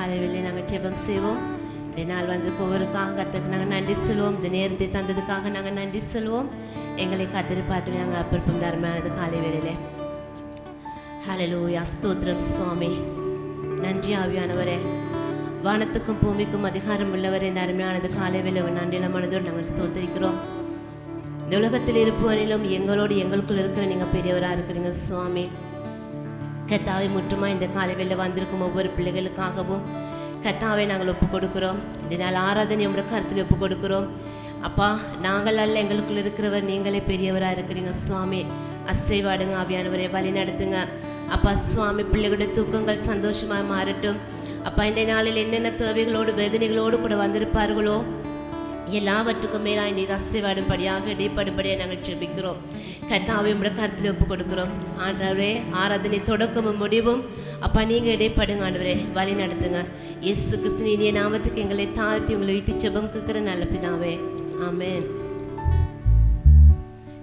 காலையில் நாங்கள் ஜெபம் செய்வோம். இந்த நாள் வந்து ஒவ்வொருக்காக கத்தருக்கு நாங்கள் நன்றி சொல்வோம். இந்த நேரத்தை தந்ததுக்காக நாங்கள் நன்றி சொல்வோம். எங்களை கத்திரி பார்த்து நாங்கள் அப்புறம் தர்மையானது காலை வேளையிலே. ஹல்லேலூயா, ஸ்தோத்திரம் சுவாமி. நன்றி ஆவியானவரே, வானத்துக்கும் பூமிக்கும் அதிகாரம் உள்ளவரே, இந்த அருமையானது காலை வேளை நன்றில மனதோடு நாங்கள் ஸ்தோத்திரிக்கிறோம். இந்த உலகத்தில் இருப்பவனிலும் எங்களோடு எங்களுக்குள் இருக்கிற நீங்கள் பெரியவராக இருக்கிறீங்க சுவாமி. கத்தாவை முற்றுமா இந்த காலை வேளை வந்திருக்கும் ஒவ்வொரு பிள்ளைகளுக்காகவும் கத்தாவை நாங்கள் ஒப்புக் கொடுக்கிறோம். இதனால் ஆராதனை நம்முடைய கருத்தில் ஒப்புக் கொடுக்கிறோம். அப்பா, நாங்கள் அல்ல, எங்களுக்குள் இருக்கிறவர் நீங்களே பெரியவராக இருக்கிறீங்க சுவாமி. அசைவாடுங்க ஆவியானவரே, வழி நடத்துங்க அப்பா சுவாமி. பிள்ளைகளுடைய தூக்கங்கள் சந்தோஷமாக மாறட்டும் அப்பா. இன்றைய நாளில் என்னென்ன தேவைகளோடு வேதனைகளோடு கூட வந்திருப்பார்களோ எல்லாவற்றுக்கும் மேலாய் நீர் அசைவாடும்படியாக இடைப்படும்படியாக நாங்கள் ஜெபிக்கிறோம். கர்த்தாவை உம்முடைய கருத்தில் ஒப்புக் கொடுக்கிறோம். ஆண்டவரே, ஆராதனை தொடக்கமும் முடிவும் அப்பா நீங்கள் இடைப்படுங்க ஆண்டவரே, வழி நடத்துங்க. இயேசு கிறிஸ்துவின் இனிய நாமத்துக்கு எங்களை தாழ்த்தி உங்களை வைத்து ஜெபம் கேட்கிற நல்ல பிதாவே, ஆமென்.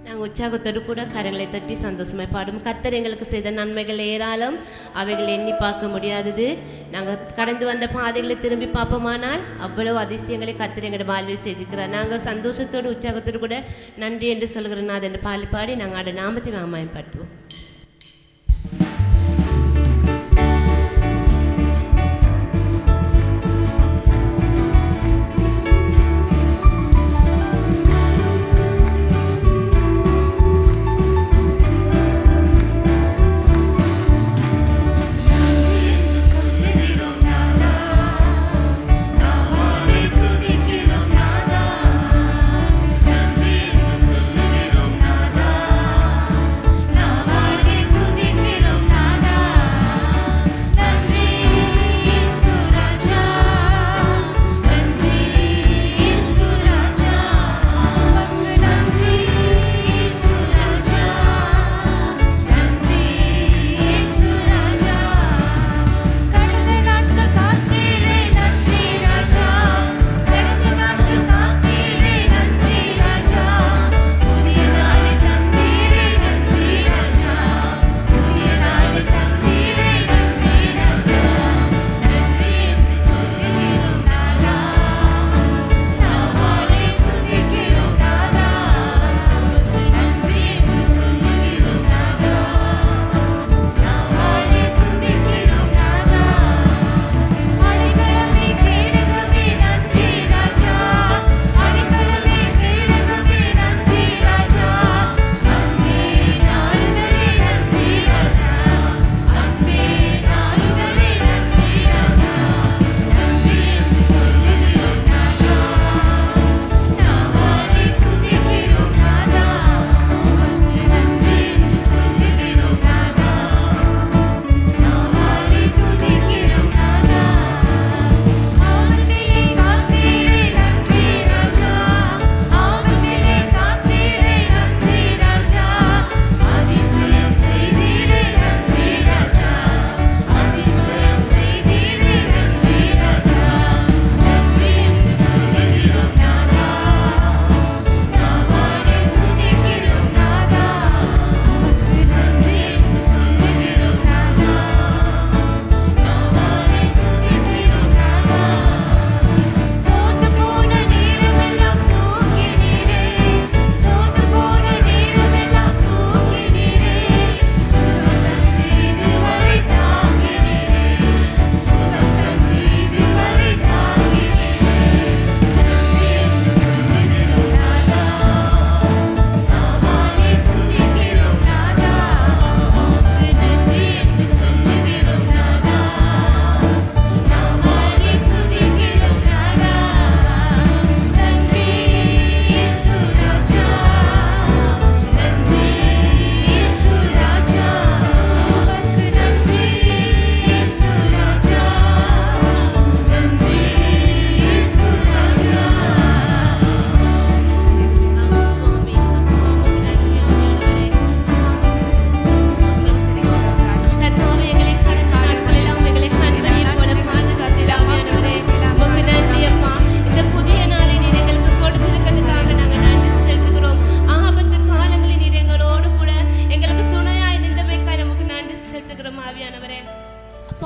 நாங்கள் உற்சாகத்தோடு கூட கரங்களை தட்டி சந்தோஷமாய் பாடும். கர்த்தர் எங்களுக்கு செய்த நன்மைகள் ஏராளம், அவைகளை எண்ணி பார்க்க முடியாதது. நாங்கள் கடந்து வந்த பாதைகளை திரும்பி பார்ப்போமானால் அவ்வளவு அதிசயங்களை கர்த்தர் எங்களோட வாழ்வில் செய்திருக்கிறார். நாங்கள் சந்தோஷத்தோடு உற்சாகத்தோடு கூட நன்றி என்று சொல்கிறோம். நான் அதன் பாடி பாடி நாங்கள் அதோட நாமத்தை மாயப்படுத்துவோம். Nava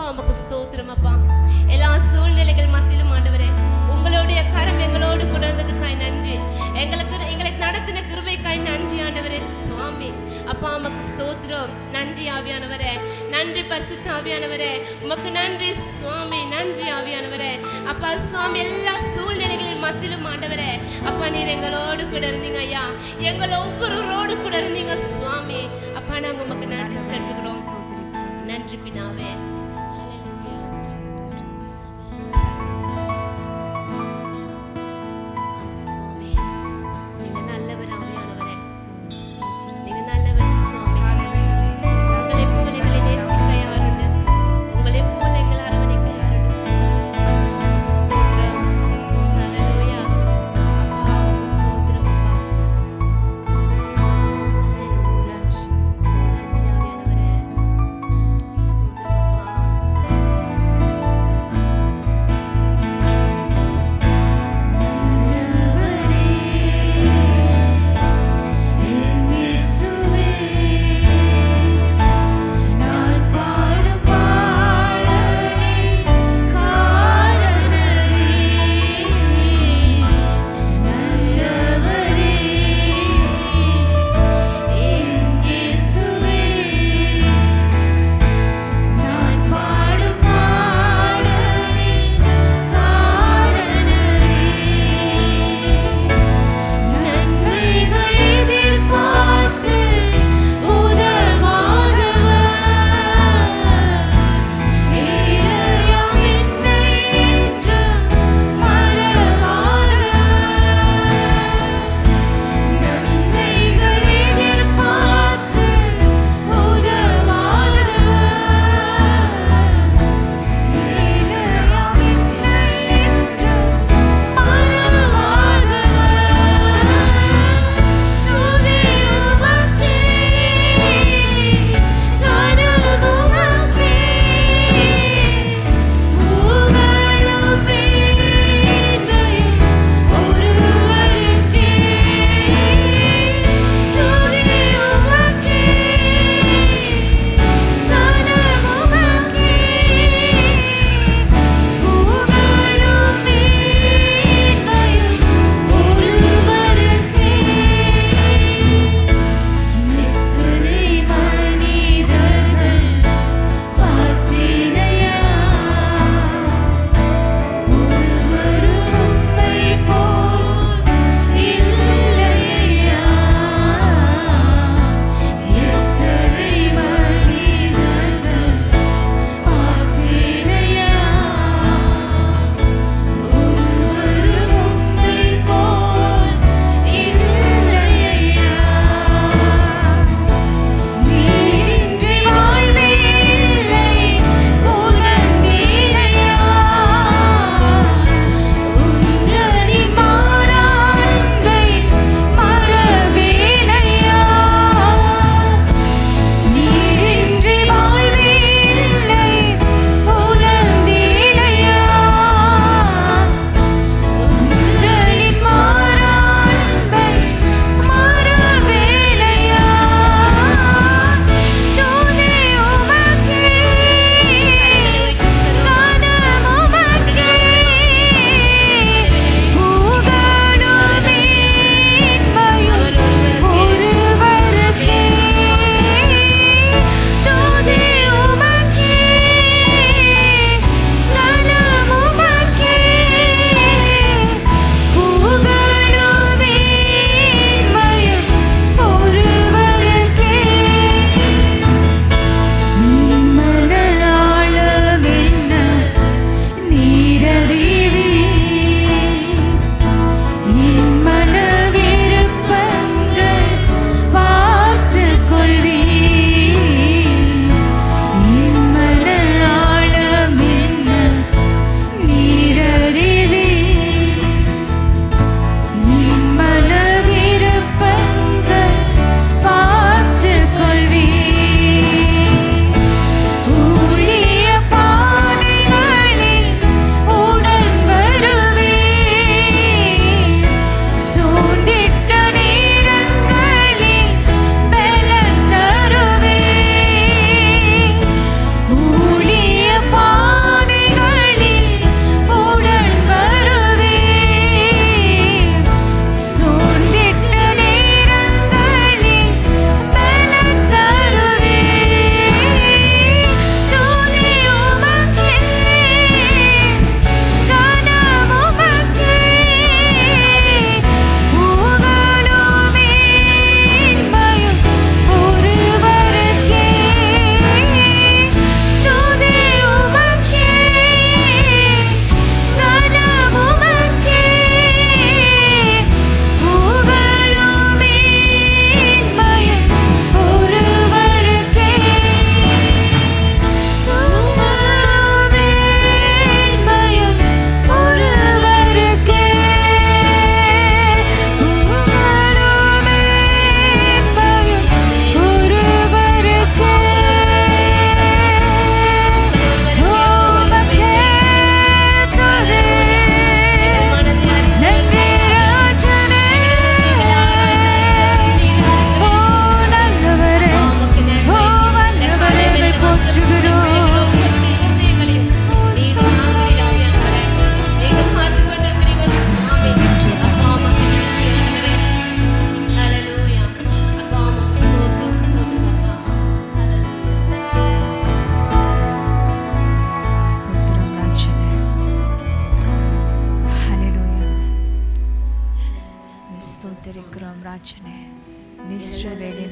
அப்பா உமக்கு ஸ்தோத்திரம் அப்பா. எல்லா சூழ்நிலைகள் மத்தியிலும் ஆண்டவரே உங்களுடைய கரம் எங்களோடு கூட இருந்ததுக்காய் நன்றி. எங்களை நடத்தின கிருபைக்காய் நன்றி ஆண்டவரே சுவாமி. அப்பா உமக்கு ஸ்தோத்திரம். நன்றி ஆவியானவரே, நன்றி பரிசுத்த ஆவியானவரே, உமக்கு நன்றி சுவாமி. நன்றி ஆவியானவரே. அப்பா சுவாமி, எல்லா சூழ்நிலைகளின் மத்தியிலும் ஆண்டவரே அப்பா நீர் எங்களோடு கூட இருந்தீங்க ஐயா. எங்கள் ஒவ்வொருவரோடு கூட இருந்தீங்க சுவாமி. அப்பா நாங்க உமக்கு நன்றி செலுத்துகிறோம். நன்றி பிதாவே.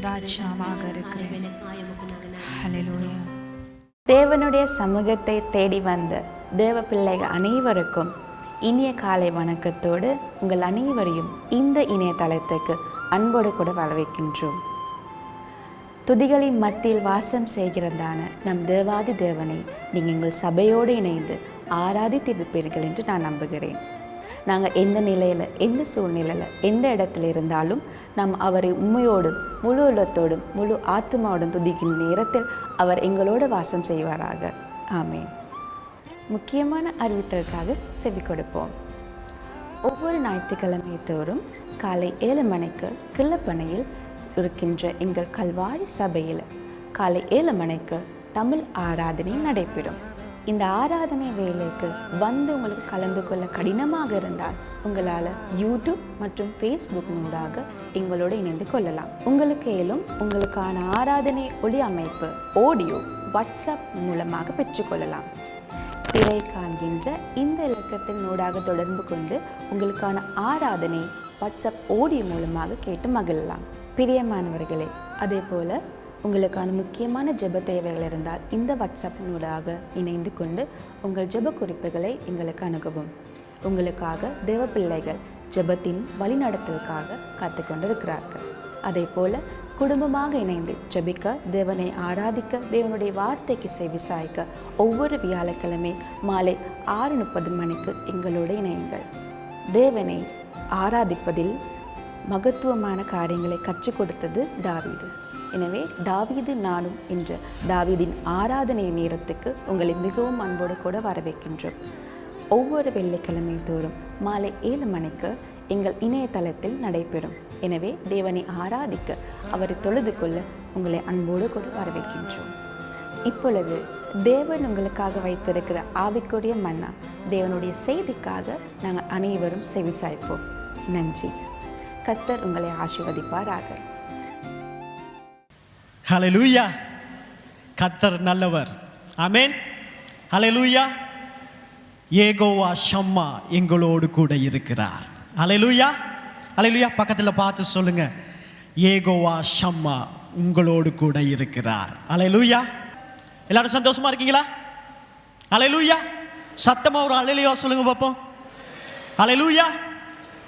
ராஜ்யமாக இருக்கிறேன். ஹல்லேலூயா. தேவனுடைய சமூகத்தை தேடி வந்த தேவ பிள்ளைகள் அனைவருக்கும் இனிய காலை வணக்கத்தோடு உங்கள் அனைவரையும் இந்த இணையதளத்துக்கு அன்போடு கூட வரவேற்கின்றோம். துதிகளின் மத்தியில் வாசம் செய்கிறதான நம் தேவாதி தேவனை நீங்கள் எங்கள் சபையோடு இணைந்து ஆராதித்திருப்பீர்கள் என்று நான் நம்புகிறேன். நாங்கள் எந்த நிலையில், எந்த சூழ்நிலையில், எந்த இடத்துல இருந்தாலும் நாம் அவரை உண்மையோடும் முழு உள்ளத்தோடும் முழு ஆத்மாவோடும் துதிக்கும் நேரத்தில் அவர் எங்களோடு வாசம் செய்வாராக. ஆமேன். முக்கியமான அறிவித்தலுக்காக செவி கொடுப்போம். ஒவ்வொரு ஞாயிற்றுக்கிழமை தோறும் காலை 7 மணிக்கு கிள்ளப்பனையில் இருக்கின்ற எங்கள் கல்வாரி சபையில் காலை 7 மணிக்கு தமிழ் ஆராதனை நடைபெறும். இந்த ஆராதனை வேலைக்கு வந்து உங்களுக்கு கலந்து கொள்ள கடினமாக இருந்தால் உங்களால் யூடியூப் மற்றும் ஃபேஸ்புக் மூலமாக எங்களோடு இணைந்து கொள்ளலாம். உங்களுக்கு மேலும் உங்களுக்கான ஆராதனை ஒளி அமைப்பு ஆடியோ வாட்ஸ்அப் மூலமாக பெற்றுக்கொள்ளலாம். திரை காண்கின்ற இந்த இலக்கத்தின் ஊடாக தொடர்பு கொண்டு உங்களுக்கான ஆராதனை வாட்ஸ்அப் ஆடியோ மூலமாக கேட்டு மகிழலாம். பிரியமானவர்களே, அதே போல் உங்களுக்கான முக்கியமான ஜெப தேவைகள் இருந்தால் இந்த வாட்ஸ்அப் மூலமாக இணைந்து கொண்டு உங்கள் ஜெப குறிப்புகளை எங்களுக்கு அணுகவும். உங்களுக்காக தேவ பிள்ளைகள் ஜெபத்தின் வழிநடத்தலுக்காக காத்து கொண்டிருக்கிறார்கள். அதே போல் குடும்பமாக இணைந்து ஜெபிக்க, தேவனை ஆராதிக்க, தேவனுடைய வார்த்தைக்கு செவி சாய்க்க ஒவ்வொரு வியாழக்கிழமை மாலை 6:30 மணிக்கு எங்களோடு இணையுங்கள். தேவனை ஆராதிப்பதில் மகத்துவமான காரியங்களை கற்றுக் கொடுத்தது தாவீது. எனவே தாவீது நானும் என்ற தாவீதின் ஆராதனை நேரத்துக்கு உங்களை மிகவும் அன்போடு கூட வரவேற்கின்றோம். ஒவ்வொரு வெள்ளிக்கிழமை தோறும் மாலை 7 மணிக்கு எங்கள் இணையதளத்தில் நடைபெறும். எனவே தேவனை ஆராதிக்க, அவரை தொழுது கொள்ள உங்களை அன்போடு கூட வரவேற்கின்றோம். இப்பொழுது தேவன் உங்களுக்காக வைத்திருக்கிற ஆவிக்குரிய மன்னா, தேவனுடைய செய்திக்காக நாங்கள் அனைவரும் செவிசாய்ப்போம். நன்றி. கர்த்தர் உங்களை ஆசீர்வதிப்பாராக. ஹல்லேலூயா. கர்த்தர் நல்லவர். ஆமென். ஹல்லேலூயா. யெகோவா ஷம்மா எங்களோடு கூட இருக்கிறார். ஹல்லேலூயா. ஹல்லேலூயா. பக்கத்தில் பார்த்து சொல்லுங்க, யெகோவா ஷம்மா உங்களோடு கூட இருக்கிறார். ஹல்லேலூயா. எல்லாரும் சந்தோஷமா இருக்கீங்களா? ஹல்லேலூயா. சத்தமா ஒரு ஹல்லேலூயா சொல்லுங்க பாப்போம். ஹல்லேலூயா.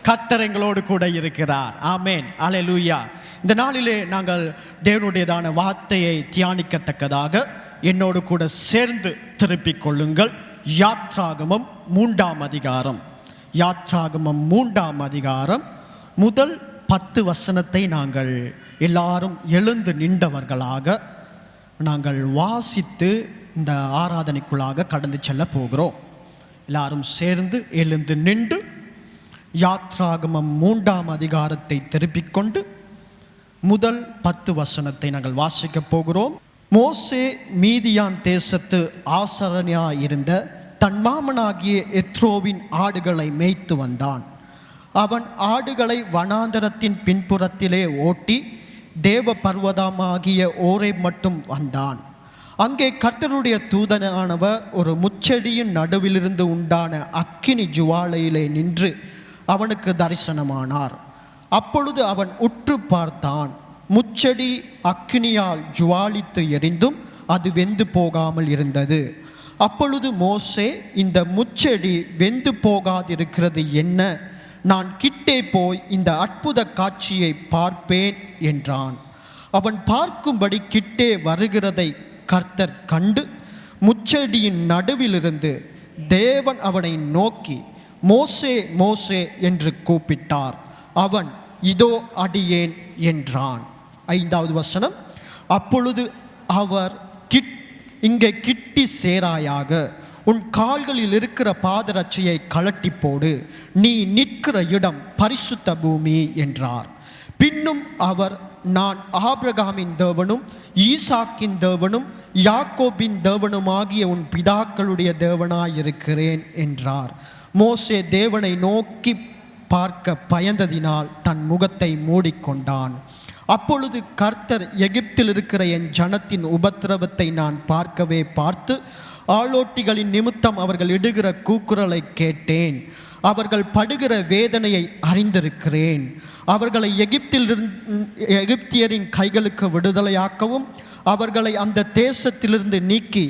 கர்த்தர் எங்களோடு கூட இருக்கிறார். ஆமென். ஹல்லேலூயா. இந்த நாளிலே நாங்கள் தேவனுடையதான வார்த்தையை தியானிக்கத்தக்கதாக என்னோடு கூட சேர்ந்து திருப்பிக் கொள்ளுங்கள். யாத்ராகமம் 3ஆம் அதிகாரம். யாத்ராகமம் 3ஆம் அதிகாரம் முதல் 10 வசனத்தை நாங்கள் எல்லாரும் எழுந்து நின்றவர்களாக நாங்கள் வாசித்து இந்த ஆராதனைக்குள்ளாக கடந்து செல்ல போகிறோம். எல்லாரும் சேர்ந்து எழுந்து நின்று யாத்ராகமம் 3ஆம் அதிகாரத்தை திருப்பிக் கொண்டு முதல் 10 வசனத்தை நாங்கள் வாசிக்க போகிறோம். மோசே மீதியான் தேசத்து ஆசாரியனாயிருந்த தன் மாமனாகிய எத்ரோவின் ஆடுகளை மேய்த்து வந்தான். அவன் ஆடுகளை வனாந்தரத்தின் பின்புறத்திலே ஓட்டி தேவ பர்வதமாகிய ஓரேப் மட்டும் வந்தான். அங்கே கர்த்தருடைய தூதனானவர் ஒரு முச்செடியின் நடுவிலிருந்து உண்டான அக்கினி ஜுவாலையிலே நின்று அவனுக்கு தரிசனமானார். அப்பொழுது அவன் உற்று பார்த்தான். முச்செடி அக்கினியால் ஜுவாலித்து எரிந்தும் அது வெந்து போகாமல் இருந்தது. அப்பொழுது மோசே, இந்த முச்செடி வெந்து போகாதிருக்கிறது என்ன? நான் கிட்டே போய் இந்த அற்புத காட்சியை பார்ப்பேன் என்றான். அவன் பார்க்கும்படி கிட்டே வருகிறதை கர்த்தர் கண்டு முச்செடியின் நடுவிலிருந்து தேவன் அவனை நோக்கி, மோசே மோசே என்று கூப்பிட்டார். அவன், இதோ அடியேன் என்றான். 5வது வசனம். அப்பொழுது அவர், இங்கே கிட்டி சேராயாக, உன் கால்களில் இருக்கிற பாதரட்சையை கழட்டி போடு, நீ நிற்கிற இடம் பரிசுத்த பூமி என்றார். பின்னும் அவர், நான் ஆபிரகாமின் தேவனும் ஈசாக்கின் தேவனும் யாக்கோபின் தேவனுமாகிய உன் பிதாக்களுடைய தேவனாயிருக்கிறேன் என்றார். மோசே தேவனை நோக்கி பார்க்க பயந்ததினால் தன் முகத்தை மூடிக்கொண்டான். அப்பொழுது கர்த்தர், எகிப்தில் இருக்கிற என் ஜனத்தின் உபத்திரவத்தை நான் பார்க்கவே பார்த்து ஆளோட்டிகளின் நிமித்தம் அவர்கள் இடுகிற கூக்குரலை கேட்டேன். அவர்கள் படுகிற வேதனையை அறிந்திருக்கிறேன். அவர்களை எகிப்தியரின் கைகளுக்கு விடுதலையாக்கவும் அவர்களை அந்த தேசத்திலிருந்து நீக்கி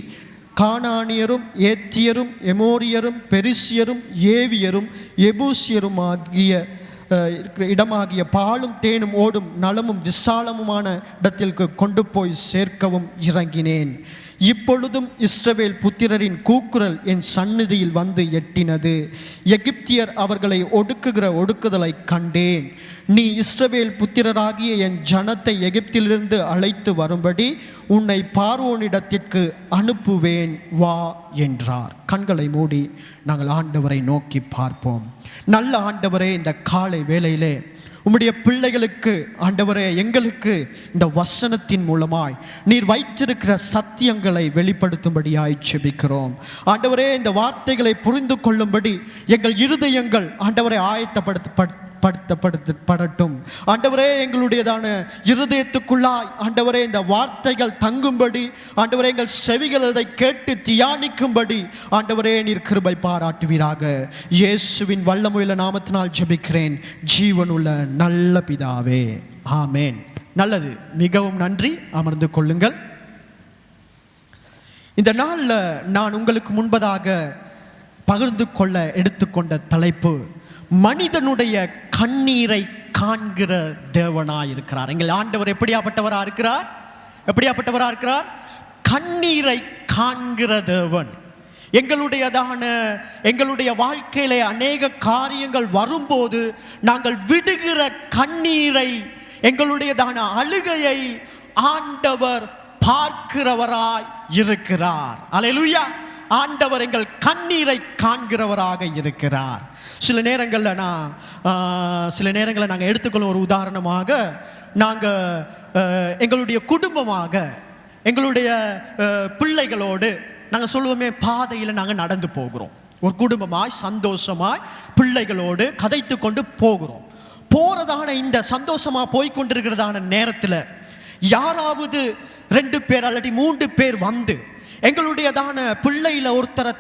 கானானியரும் ஏத்தியரும் எமோரியரும் பெரிசியரும் ஏவியரும் எபூசியரும் ஆகிய இடமாகிய பாலும் தேனும் ஓடும் நலமும் விசாலமுமான இடத்திற்கு கொண்டு போய் சேர்க்கவும் இறங்கினேன். இப்பொழுதும் இஸ்ரவேல் புத்திரரின் கூக்குரல் என் சந்நிதியில் வந்து எட்டினது. எகிப்தியர் அவர்களை ஒடுக்குகிற ஒடுக்குதலை கண்டேன். நீ இஸ்ரவேல் புத்திரராகிய என் ஜனத்தை எகிப்திலிருந்து அழைத்து வரும்படி உன்னை பார்வோனிடத்திற்கு அனுப்புவேன், வா என்றார். கண்களை மூடி நாங்கள் ஆண்டவரை நோக்கி பார்ப்போம். நல்ல ஆண்டவரே, இந்த காலை வேளையிலே உம்முடைய பிள்ளைகளுக்கு ஆண்டவரே, எங்களுக்கு இந்த வசனத்தின் மூலமாய் நீர் வைத்திருக்கிற சத்தியங்களை வெளிப்படுத்தும்படியாய் ஜெபிக்கிறோம். ஆண்டவரே, இந்த வார்த்தைகளை புரிந்து கொள்ளும்படி எங்கள் இருதயங்கள் ஆண்டவரை படட்டும். ஆண்டவரே, எங்களுடையதான இருதயத்துக்குள்ளாய் ஆண்டவரே இந்த வார்த்தைகள் தங்கும்படி ஆண்டவரே எங்கள் செவிகள் அதை கேட்டு தியானிக்கும்படி ஆண்டவரே நீர் கிருபை பாராட்டுவீராக. இயேசுவின் வல்லமையுள்ள நாமத்தினால் ஜெபிக்கிறேன் ஜீவனுள்ள நல்ல பிதாவே, ஆமேன். நல்லது, மிகவும் நன்றி. அமர்ந்து கொள்ளுங்கள். இந்த நாளில் நான் உங்களுக்கு முன்பதாக பகிர்ந்து கொள்ள எடுத்துக்கொண்ட தலைப்பு மனிதனுடைய கண்ணீரை காண்கிற தேவனாய் இருக்கிறார். எங்கள் ஆண்டவர் எப்படியாப்பட்டவரா இருக்கிறார்? எப்படியாப்பட்டவரா இருக்கிறார்? கண்ணீரை காண்கிற தேவன். எங்களுடைய வாழ்க்கையிலே அநேக காரியங்கள் வரும்போது நாங்கள் விடுகிற கண்ணீரை, எங்களுடையதான அழுகையை ஆண்டவர் பார்க்கிறவராய் இருக்கிறார். அல்லேலூயா. ஆண்டவர் எங்கள் கண்ணீரை காண்கிறவராக இருக்கிறார். சில நேரங்களில் நாங்கள் எடுத்துக்கொள்ளும் ஒரு உதாரணமாக, நாங்கள் எங்களுடைய குடும்பமாக எங்களுடைய பிள்ளைகளோடு நாங்கள் சொல்லுவோமே, பாதையில் நாங்கள் நடந்து போகிறோம். ஒரு குடும்பமாய் சந்தோஷமாய் பிள்ளைகளோடு கதைத்து கொண்டு போகிறோம். போகிறதான இந்த சந்தோஷமாக போய்கொண்டிருக்கிறதான நேரத்தில் யாராவது 2 பேர் அல்லது 3 பேர் வந்து எங்களுடையதான பிள்ளையில ஒருத்தரை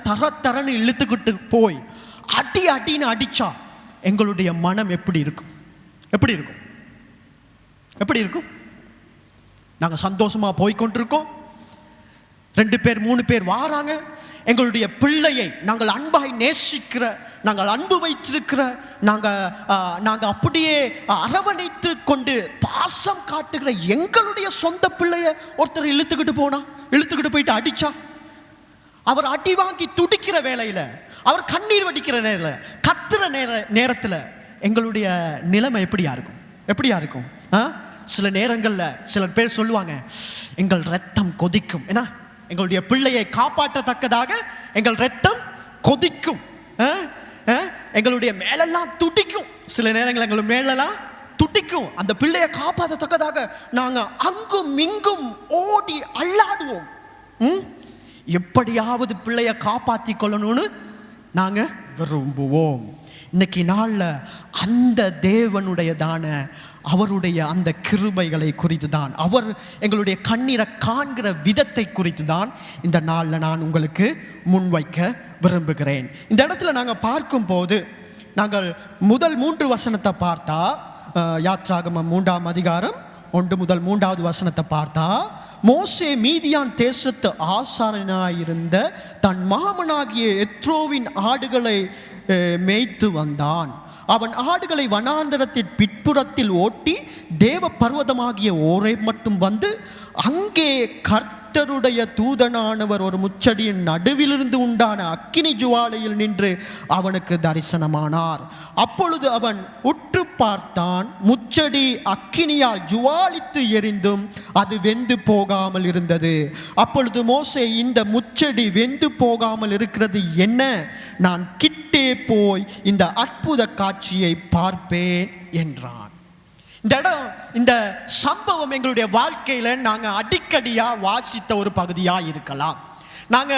தரன்னு இழுத்துக்கிட்டு போய் அடின்னு அடிச்சா எங்களுடைய மனம் எப்படி இருக்கும்? எப்படி இருக்கும்? எப்படி இருக்கும்? நாங்க சந்தோஷமா போய்கொண்டிருக்கோம். 2 பேர் 3 பேர் வாராங்க. எங்களுடைய பிள்ளையை நாங்கள் அன்பாய் நேசிக்கிற, நாங்கள் அன்பு வைத்திருக்கிற, நாங்கள் அப்படியே அரவணைத்து கொண்டு பாசம் காட்டுகிற எங்களுடைய சொந்த பிள்ளைய ஒருத்தர் இழுத்துக்கிட்டு போயிட்டு அடிச்சா, அவர் அடி வாங்கி துடிக்கிற வேளையில, அவர் கண்ணீர் வடிக்கிற நேரத்தில், கத்துற நேரத்தில் எங்களுடைய நிலைமை எப்படியா இருக்கும்? சில நேரங்களில் சிலர் பேர் சொல்லுவாங்க, எங்கள் ரத்தம் கொதிக்கும். ஏன்னா எங்களுடைய பிள்ளையை காப்பாற்றத்தக்கதாக எங்கள் ரத்தம் கொதிக்கும், எங்களுடைய மேலெல்லாம் துடிக்கும். சில நேரங்கள் எங்கள் மேலெல்லாம் துடிக்கும். அந்த பிள்ளையை காப்பாற்றத்தக்கதாக நாங்கள் அங்கும் இங்கும் ஓடி அல்லாடுவோம். எப்படியாவது பிள்ளையை காப்பாற்றி கொள்ளணும்னு நாங்கள் விரும்புவோம். இன்னைக்கு நாளில் அந்த தேவனுடையதான அவருடைய அந்த கிருபைகளை குறித்து தான், அவர் எங்களுடைய கண்ணீரை காண்கிற விதத்தை குறித்து தான் இந்த நாளில் நான் உங்களுக்கு முன்வைக்க விரும்புகிறேன். இந்த இடத்துல நாங்கள் பார்க்கும்போது, நாங்கள் முதல் 3 வசனத்தை பார்த்தா, யாத்ராகமம் 3ஆம் அதிகாரம் 1 முதல் 3வது வசனத்தை பார்த்தா, மோசே மீதியான் தேசத்து ஆசாரியனாயிருந்த தன் மாமனாகிய எத்ரோவின் ஆடுகளை மேய்த்து வந்தான். அவன் ஆடுகளை வனாந்தரத்தின் பிற்புறத்தில் ஓட்டி தேவ பர்வதமாகிய ஓரை மட்டும் வந்து, அங்கே கர்த்தருடைய தூதனானவர் ஒரு முச்சடியின் நடுவிலிருந்து உண்டான அக்கினி ஜுவாலையில் நின்று அவனுக்கு தரிசனமானார். அப்பொழுது அவன் உற்று பார்த்தான். முச்சடி அக்கினியால் ஜுவாலித்து எரிந்தும் அது வெந்து போகாமல் இருந்தது. அப்பொழுது மோசே, இந்த முச்சடி வெந்து போகாமல் இருக்கிறது என்ன? நான் கிட்டே போய் இந்த அற்புத காட்சியை பார்ப்பேன் என்றான். இந்த சம்பவம் எங்களுடைய வாழ்க்கையில நாங்கள் அடிக்கடியா வாசித்த ஒரு பகுதியா இருக்கலாம். நாங்க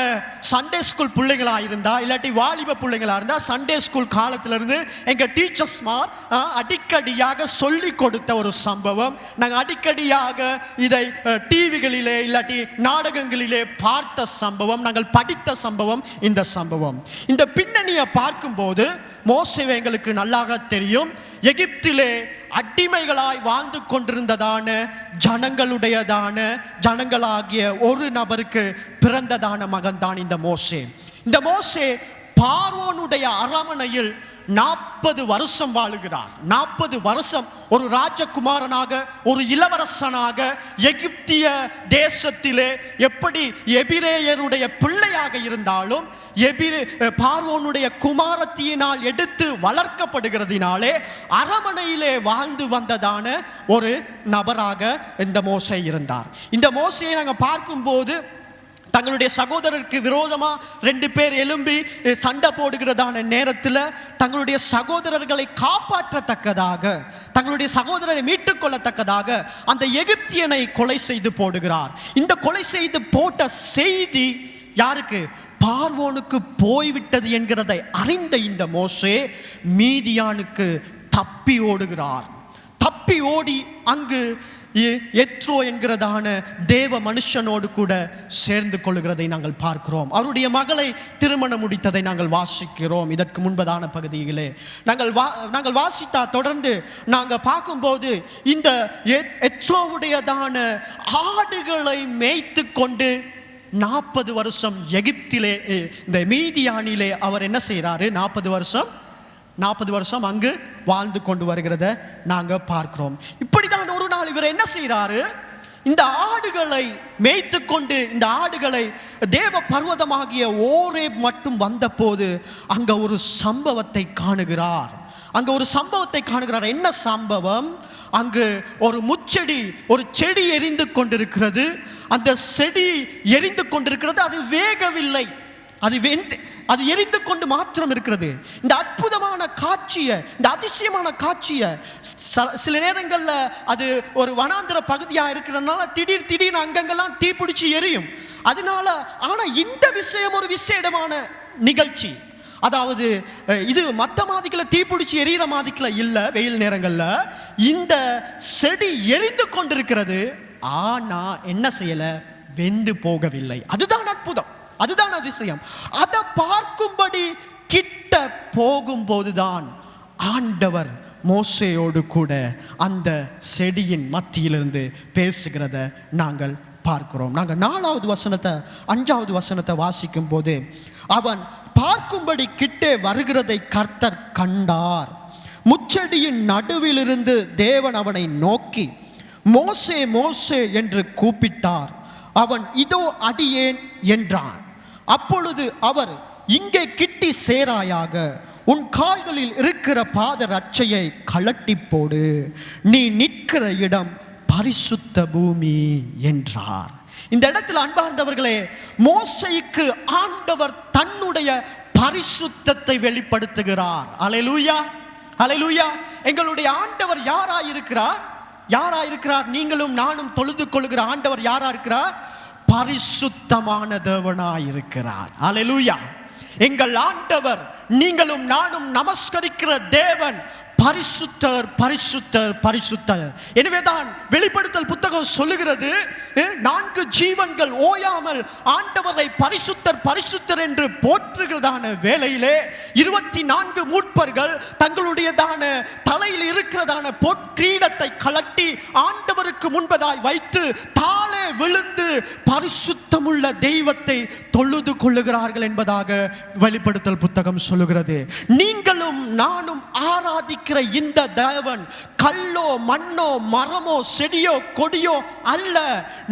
சண்டே ஸ்கூல் பிள்ளைகளா இருந்தா இல்லாட்டி வாலிப பிள்ளைகளா இருந்தா சண்டே ஸ்கூல் காலத்துல இருந்து எங்க டீச்சர்ஸ்மார் அடிக்கடியாக சொல்லி கொடுத்த ஒரு சம்பவம். நாங்க அடிக்கடியாக இதை டிவிகளிலே இல்லாட்டி நாடகங்களிலே பார்த்த சம்பவம், நாங்கள் படித்த சம்பவம் இந்த சம்பவம். இந்த பின்னணியை பார்க்கும்போது மோசே எங்களுக்கு நல்லாக தெரியும். எகிப்திலே அடிமைகளாய் வாழ்ந்து கொண்டிருந்ததான ஜனங்களாகிய ஒரு நபருக்கு பிறந்ததான மகன்தான் இந்த மோசே. இந்த மோசே பார்வோனுடைய அரமனையில் 40 வருஷம் வாழுகிறார். 40 வருஷம் ஒரு ராஜகுமாரனாக, ஒரு இளவரசனாக எகிப்திய தேசத்திலே எப்படி எபிரேயருடைய பிள்ளையாக இருந்தாலும் பார்வோனுடைய குமாரத்தியினால் எடுத்து வளர்க்கப்படுகிறதினாலே அரமனையிலே வாழ்ந்து வந்ததான ஒரு நபராக இந்த மோசே இருந்தார். இந்த மோசையை நாங்கள் பார்க்கும்போது தங்களுடைய சகோதரருக்கு விரோதமா 2 பேர் எழும்பி சண்டை போடுகிறதான நேரத்தில் தங்களுடைய சகோதரர்களை காப்பாற்றத்தக்கதாக, தங்களுடைய சகோதரரை மீட்டுக் கொள்ளத்தக்கதாக அந்த எகிப்தியனை கொலை செய்து போடுகிறார். இந்த கொலை செய்து போட்ட செய்தி யாருக்கு? பார்வோனுக்கு போய்விட்டது என்கிறதை அறிந்த இந்த மோசே மீதியானுக்கு தப்பி ஓடுகிறார். தப்பி ஓடி அங்கு எத்ரோ என்கிறதான தேவ மனுஷனோடு கூட சேர்ந்து கொள்கிறதை நாங்கள் பார்க்கிறோம். அவருடைய மகளை திருமணம் முடித்ததை நாங்கள் வாசிக்கிறோம். இதற்கு முன்பதான பகுதியிலே நாங்கள் வாசித்தா தொடர்ந்து நாங்கள் பார்க்கும்போது இந்த எத்ரோவுடையதான ஆடுகளை மேய்த்து கொண்டு 40 வருஷம் எகிப்திலே இந்த மீதியானிலே அவர் என்ன செய்கிறாரு? 40 வருஷம் அங்கு வாழ்ந்து கொண்டு வருகிறத நாங்க பார்க்கிறோம். இப்படிதான் ஒரு நாள் இவர் என்ன செய்யறாரு? இந்த ஆடுகளை மேய்த்து கொண்டு இந்த ஆடுகளை தேவ பர்வதமாகிய ஓரேப் மட்டும் வந்த போது அங்க ஒரு சம்பவத்தை காணுகிறார். என்ன சம்பவம்? அங்கு ஒரு முச்செடி, ஒரு செடி எரிந்து கொண்டிருக்கிறது. அந்த செடி எரிந்து கொண்டிருக்கிறது, அது வேகவில்லை, அது எரிந்து கொண்டு மாத்திரம் இருக்கிறது. இந்த அற்புதமான காட்சியை, இந்த அதிசயமான காட்சியை சில நேரங்களில் அது ஒரு வனாந்திர பகுதியாக இருக்கிறதுனால திடீர் அங்கங்கெல்லாம் தீப்பிடிச்சு எரியும். அதனால ஆனா இந்த விஷயம் ஒரு விசேடமான நிகழ்ச்சி. அதாவது இது மற்ற மாதிரில தீப்பிடிச்சு எரியிற மாதிரில இல்ல. வெயில் நேரங்கள்ல இந்த செடி எரிந்து கொண்டிருக்கிறது, ஆனா என்ன செய்யல? வெந்து போகவில்லை. அதுதான் அற்புதம், அதுதான் அதிசயம். அதை பார்க்கும்படி கிட்ட போகும்போதுதான் ஆண்டவர் மோசேயோடு கூட அந்த செடியின் மத்தியிலிருந்து பேசுகிறத நாங்கள் பார்க்கிறோம். நாங்கள் 4வது வசனத்தை 5வது வசனத்தை வாசிக்கும் போது, அவன் பார்க்கும்படி கிட்டே வருகிறதை கர்த்தர் கண்டார். முச்செடியின் நடுவிலிருந்து தேவன் அவனை நோக்கி மோசே மோசே என்று கூப்பிட்டார். அவன் இதோ அடியேன் என்றான். அப்பொழுது அவர், இங்கே கிட்டி சேராயாக, உன் கால்களில் இருக்கிற பாத ரட்சையை கழட்டி போடு, நீ நிற்கிற இடம் பரிசுத்த பூமி என்றார். இந்த இடத்தில் அன்பார்ந்தவர்களே, மோசேக்கு ஆண்டவர் தன்னுடைய பரிசுத்தத்தை வெளிப்படுத்துகிறார். அல்லேலூயா, அல்லேலூயா. எங்களுடைய ஆண்டவர் யாராயிருக்கிறார்? நீங்களும் நானும் தொழுது கொள்கிற ஆண்டவர் யாராயிருக்கிறார்? பரிசுத்தமான தேவனாயிருக்கிறார். அல்லேலூயா. எங்கள் ஆண்டவர், நீங்களும் நானும் நமஸ்கரிக்கிற தேவன் பரிசுத்தர், பரிசுத்தர், பரிசுத்தர். எனவேதான் வெளிப்படுத்தல் புத்தகம் சொல்லுகிறது, 4 ஜீவன்கள் ஓயாமல் ஆண்டவரை பரிசுத்தர் பரிசுத்தர் என்று போற்றுகிறதான வேளையிலே 24 மூப்பர்கள் தங்களுடையதான தலையில் இருக்கிறதான பொற்கிரீடத்தை கழட்டி ஆண்டவருக்கு முன்பதாய் வைத்து தாளே விழுந்து பரிசுத்தமுள்ள தெய்வத்தை தொழுது கொள்ளுகிறார்கள் என்பதாக வெளிப்படுத்தல் புத்தகம் சொல்லுகிறது. நீங்களும் நானும் ஆராதிக்கிற இந்த தேவன் கல்லோ மண்ணோ மரமோ செடியோ கொடியோ அல்ல.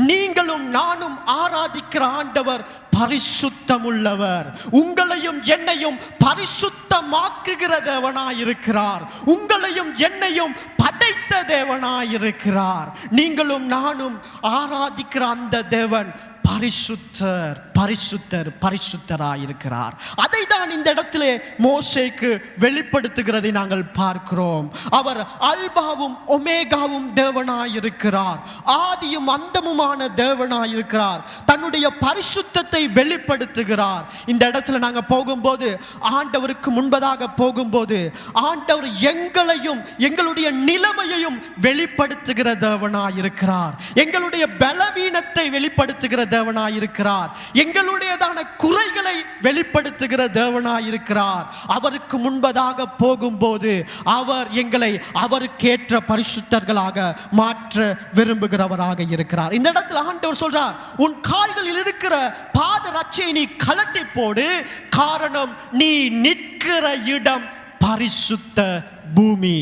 நீங்களும் நானும் ஆராதிக்கிற ஆண்டவர் பரிசுத்தமுள்ளவர். உங்களையும் என்னையும் பரிசுத்தமாக்குகிற தேவனாயிருக்கிறார். உங்களையும் என்னையும் படைத்த தேவனாயிருக்கிறார். நீங்களும் நானும் ஆராதிக்கிற அந்த தேவன் பரிசுத்தர் பரிசுத்தர் பரிசுத்தராயிருக்கிறார். அதை தான் இந்த இடத்திலே மோசேக்கு வெளிப்படுத்துகிறதை நாங்கள் பார்க்கிறோம். அவர் அல்பாவும் ஒமேகாவும் தேவனாயிருக்கிறார், ஆதியும் அந்தமுமான தேவனாயிருக்கிறார். தன்னுடைய பரிசுத்தத்தை வெளிப்படுத்துகிறார். இந்த இடத்துல நாங்கள் போகும்போது, ஆண்டவருக்கு முன்பதாக போகும்போது, ஆண்டவர் எங்களையும் எங்களுடைய நிலைமையையும் வெளிப்படுத்துகிற தேவனாயிருக்கிறார். எங்களுடைய பலவீனத்தை வெளிப்படுத்துகிற தேவனாயிருக்கிறார். எங்களுடையதான குறைகளை வெளிப்படுத்துகிற தேவனாயிருக்கிறார். அவருக்கு முன்பதாக போகும்போது அவர் எங்களை அவருக்கேற்ற பரிசுத்தர்களாக மாற்ற விரும்புகிறவராக இருக்கிறார். இந்த இடத்துல ஆண்டவர் சொல்றார், உன் கால்களில் இருக்கிற பாத ரட்சையை நீ கழட்டி போடு, காரணம் நீ நிற்கிற இடம் பரிசுத்த பூமி.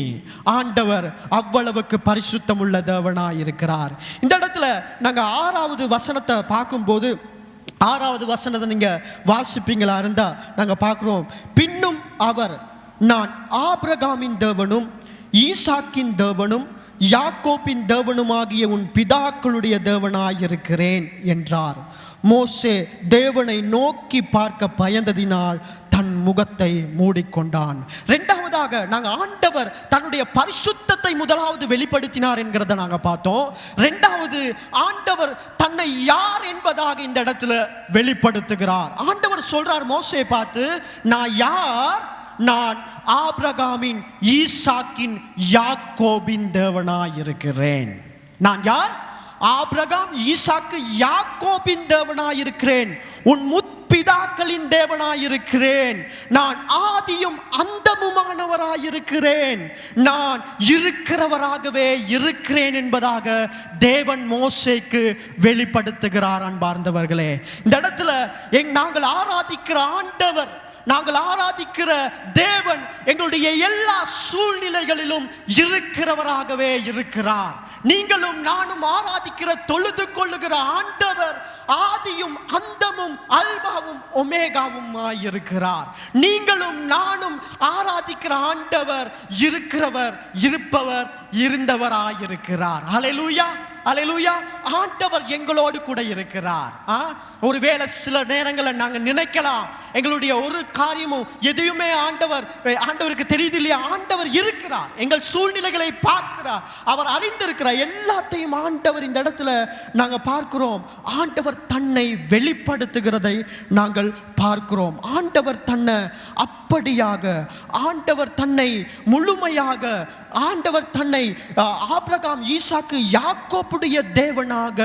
ஆண்டவர் அவ்வளவுக்கு பரிசுத்தம் உள்ள தேவனாய் இருக்கிறார். இந்த இடத்துல நாங்க 6வது வசனத்தை பார்க்கும்போது, 6வது வசனத்தை நீங்க வாசிப்பீங்களா இருந்தா நாங்க பார்க்கிறோம், பின்னும் அவர், நான் ஆபிரகாமின் தேவனும் ஈசாக்கின் தேவனும் யாக்கோபின் தேவனுமாகிய உன் பிதாக்களுடைய தேவனாயிருக்கிறேன் என்றார். மோசே தேவனை நோக்கி பார்க்க பயந்ததினால் தன் முகத்தை மூடிக்கொண்டான். இரண்டாவதாக நாங்க ஆண்டவர் தன்னுடைய பரிசுத்தத்தை முதலாவது வெளிப்படுத்தினார் என்கிறத நாங்க பார்த்தோம். இரண்டாவது, ஆண்டவர் தன்னை யார் என்பதாக இந்த இடத்துல வெளிப்படுத்துகிறார். ஆண்டவர் சொல்றார் மோசே பார்த்து, நான் யார்? நான் ஆபிரகாமின் ஈசாக்கின் யாக்கோபின் தேவனாயிருக்கிறேன். நான் யார்? ஆபிரகாம், ஈசாக்கு, யாக்கோபின் தேவனாயிருக்கிறேன். உன் முற்பிதாக்களின் தேவனாயிருக்கிறேன். நான் ஆதியும் அந்தமுமானவராயிருக்கிறேன். நான் இருக்கிறவராகவே இருக்கிறேன் என்பதாக தேவன் மோசேக்கு வெளிப்படுத்துகிறார். அன்பார்ந்தவர்களே, இந்த இடத்துல நாங்கள் ஆராதிக்கிற ஆண்டவர், நாங்கள் ஆராதிக்கிற தேவன் எங்களுடைய எல்லா சூழ்நிலைகளிலும் இருக்கிறவராகவே இருக்கிறார். நீங்களும் நானும் ஆராதிக்கிற, தொழுது கொள்ளுகிற ஆண்டவர் ஆதியும் அந்தமும் அல்பாவும் ஒமேகாவும் இருக்கிறார். நீங்களும் நானும் ஆராதிக்கிற ஆண்டவர் இருக்கிறவர், இருப்பவர், இருந்தவராயிருக்கிறார். ஹல்லேலூயா, ஹல்லேலூயா. ஆண்டவர் எங்களோடு கூட இருக்கிறார். ஒருவேளை சில நேரங்களில் நாங்கள் நினைக்கலாம், எங்களுடைய ஒரு காரியமும் எதையுமே ஆண்டவருக்கு தெரியுது இல்லையா? ஆண்டவர் இருக்கிறார், எங்கள் சூழ்நிலைகளை பார்க்கிறார், அவர் அறிந்திருக்கிறார். எல்லாத்தையும் ஆண்டவர் இந்த இடத்துல நாங்கள் பார்க்கிறோம். ஆண்டவர் தன்னை வெளிப்படுத்துகிறதை நாங்கள் பார்க்கிறோம். ஆண்டவர் தன்னை அப்படியாக, ஆண்டவர் தன்னை முழுமையாக, ஆண்டவர் தன்னை ஆபிரகாம், ஈசாக்கு, யாக்கோபுடைய தேவனாக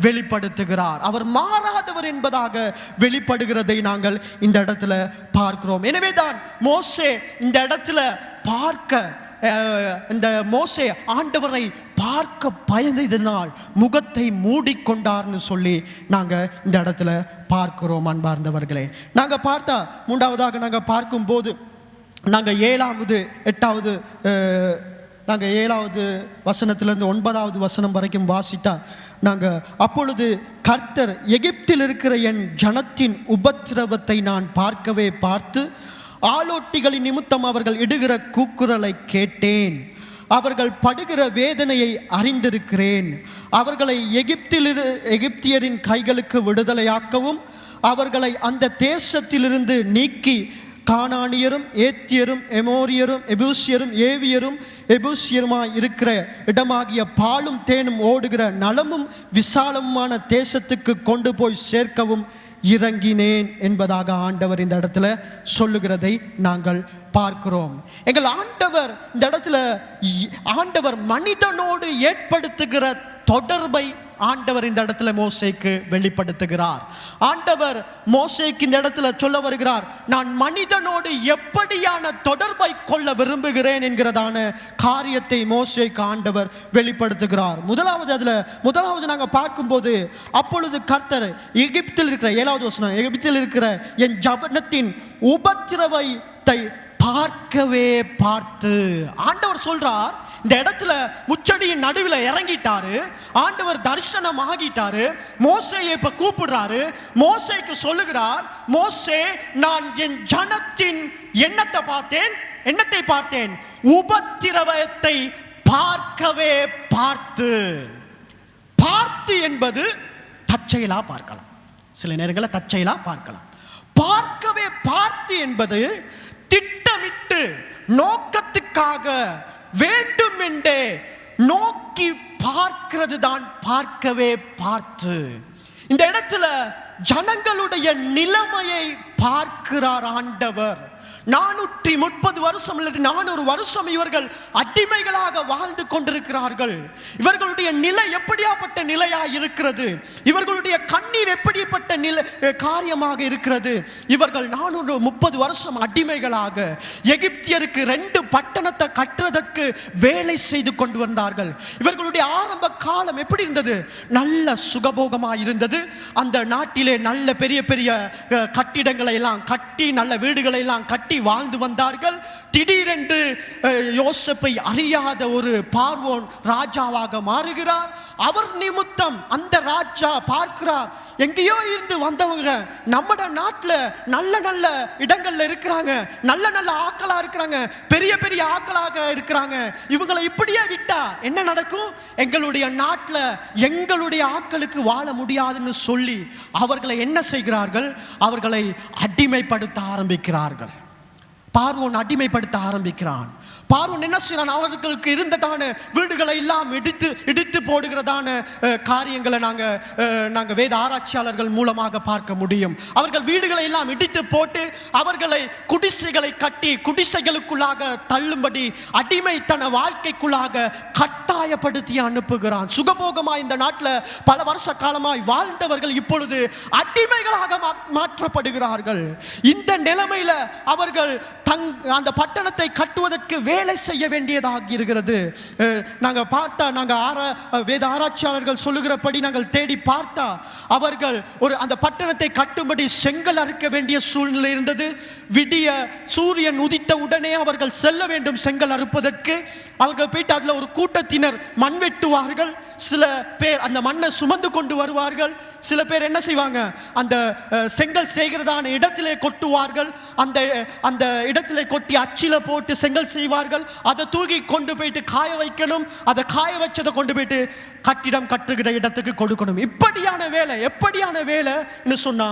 வெளிப்படுத்துகிறார். அவர் மாறாதவர் என்பதாக வெளிப்படுகிறதை நாங்கள் இந்த இடத்துல பார்க்கிறோம். எனவேதான் மோசே இந்த இடத்துல இந்த மோசே ஆண்டவரை பார்க்க பயந்ததினால் முகத்தை மூடிக்கொண்டார்னு சொல்லி நாங்க இந்த இடத்துல பார்க்கிறோம். அன்பார்ந்தவர்களே, நாங்க பார்த்தா மூன்றாவதாக நாங்க பார்க்கும்போது, நாங்க 7வது 8வது நாங்கள் 7வது வசனத்திலிருந்து 9வது வசனம் வரைக்கும் வாசித்தா, நாங்கள் அப்பொழுது கர்த்தர், எகிப்தில் இருக்கிற என் ஜனத்தின் உபத்திரவத்தை நான் பார்க்கவே பார்த்து, ஆளோட்டிகளின் நிமித்தம் அவர்கள் இடுகிற கூக்குரலை கேட்டேன். அவர்கள் படுகிற வேதனையை அறிந்திருக்கிறேன். அவர்களை எகிப்தியரின் கைகளுக்கு விடுதலையாக்கவும், அவர்களை அந்த தேசத்திலிருந்து நீக்கி கானானியரும், ஏத்தியரும், எமோரியரும், எபூசியரும், ஏவியரும், எபூசியருமாய் இருக்கிற இடமாகிய பாலும் தேனும் ஓடுகிற நலமும் விசாலமான தேசத்துக்கு கொண்டு போய் சேர்க்கவும் இறங்கினேன் என்பதாக ஆண்டவர் இந்த இடத்துல சொல்லுகிறதை நாங்கள் பார்க்கிறோம். எங்கள் ஆண்டவர் இந்த இடத்துல, ஆண்டவர் மனிதனோடு ஏற்படுத்துகிற தொடர்பை ஆண்டவர் இந்த இடத்துல மோசேக்கு வெளிப்படுத்துகிறார். ஆண்டவர் மோசேக்கு இந்த இடத்துல சொல்ல வருகிறார், நான் மனிதனோடு எப்படியான தொடர்பை கொள்ள விரும்புகிறேன் என்கிறதான காரியத்தை மோசேக்கு ஆண்டவர் வெளிப்படுத்துகிறார். முதலாவது நாங்க பார்க்கும்போது, அப்பொழுது கர்த்தர் எகிப்தில் இருக்கிற 7வது வசனம், எகிப்தில் இருக்கிற என் ஜனத்தின் உபத்திரவத்தை பார்க்கவே பார்த்து, ஆண்டவர் சொல்றார், இந்த இடத்துல முச்சடியின் நடுவில் இறங்கிட்டாரு. ஆண்டவர் தரிசனம் ஆகிட்டாரு. மோசேயை இப்ப கூப்பிடுறாரு. மோசேக்கு சொல்லுகிறார், மோசே, நான் என் ஜனத்தின் என்னத்தை பார்த்தேன்? உபத்திரவத்தை பார்க்கவே பார்த்து. பார்த்து என்பது தற்செயலா பார்க்கலாம். சில நேரங்களில் தற்செயலா பார்க்கலாம். பார்க்கவே பார்த்து என்பது திட்டமிட்டு நோக்கத்துக்காக வேண்டும் என்றே நோக்கி பார்க்கிறது தான் பார்க்கவே பார்த்து. இந்த இடத்துல ஜனங்களுடைய நிலைமையை பார்க்கிறார் ஆண்டவர். 430 வருஷம் அல்லது 400 வருஷம் இவர்கள் அடிமைகளாக வாழ்ந்து கொண்டிருக்கிறார்கள். இவர்களுடைய நிலை எப்படியாப்பட்ட நிலையா இருக்கிறது, இவர்களுடைய கண்ணீர் எப்படிப்பட்ட நிலை காரியமாக இருக்கிறது. இவர்கள் 430 வருஷம் அடிமைகளாக எகிப்தியருக்கு 2 பட்டணத்தை கட்டுறதற்கு வேலை செய்து கொண்டு வந்தார்கள். இவர்களுடைய ஆரம்ப காலம் எப்படி இருந்தது? நல்ல சுகபோகமாக இருந்தது. அந்த நாட்டிலே நல்ல பெரிய பெரிய கட்டிடங்களை எல்லாம் கட்டி, நல்ல வீடுகளை எல்லாம் கட்டி வாழ்ந்து வந்தார்கள். திடீரென்று யோசேப்பை அறியாத ஒரு பார்வோன் ராஜாவாக மாறுகிறார். அவர் நிமித்தம் அந்த ராஜா பார்க்கிறார், எங்கேயோ இருந்து வந்தவங்க நம்ம நாட்டில் நல்ல நல்ல இடங்கள்ல இருக்கிறாங்க, நல்ல நல்ல ஆக்களா இருக்கிறாங்க, பெரிய பெரிய ஆக்களாக இருக்கிறாங்க. இவங்களை இப்படியே விட்டா என்ன நடக்கும்? எங்களுடைய நாட்டில் எங்களுடைய ஆக்களுக்கு வாழ முடியாதுன்னு சொல்லி அவர்களை என்ன செய்கிறார்கள்? அவர்களை அடிமைப்படுத்த ஆரம்பிக்கிறார்கள். பார்வோன் அடிமைப்படுத்த ஆரம்பிக்கிறான். பார்வோன் என்ன செய்யறான்? அவர்களுக்கு இருந்ததான வீடுகளை எல்லாம் இடித்து போடுகிறதான காரியங்களை நாங்க வேத ஆராய்ச்சியாளர்கள் மூலமாக பார்க்க முடியும். அவர்கள் வீடுகளை எல்லாம் இடித்து போட்டு அவர்களை குடிசைகளை கட்டி குடிசைகளுக்குள்ளாக தள்ளும்படி அடிமைத்தன வாழ்க்கைக்குள்ளாக கட்டாயப்படுத்தி அனுப்புகிறான். சுகபோகமாய் இந்த நாட்டில் பல வருஷ காலமாய் வாழ்ந்தவர்கள் இப்பொழுது அடிமைகளாக மாற்றப்படுகிறார்கள். இந்த நிலைமையில அவர்கள் அந்த பட்டணத்தை கட்டுவதற்கு வேலை செய்ய வேண்டியதாக இருக்கிறது. நாங்கள் பார்த்தா, வேத ஆராய்ச்சியாளர்கள் சொல்லுகிறபடி நாங்கள் தேடி பார்த்தா அவர்கள் அந்த பட்டணத்தை கட்டும்படி செங்கல் அறுக்க வேண்டிய சூழ்நிலை இருந்தது. விடிய சூரியன் உதித்த உடனே அவர்கள் செல்ல வேண்டும் செங்கல் அறுப்பதற்கு. அவர்கள் போயிட்டு அதில் ஒரு கூட்டத்தினர் மண் வெட்டுவார்கள். சில பேர் அந்த மண்ணை சுமந்து கொண்டு வருவார்கள். சில பேர் என்ன செய்வாங்க? அந்த செங்கல் செய்கிறதான இடத்திலே கொட்டுவார்கள். அந்த இடத்திலே கொட்டி அச்சில போட்டு செங்கல் செய்வார்கள். அதை தூக்கி கொண்டு போயிட்டு காய வைக்கணும். அதை காய வச்சதை கொண்டு போயிட்டு கட்டிடம் கட்டுகிற இடத்துக்கு கொடுக்கணும். எப்படியான வேலை சொன்னா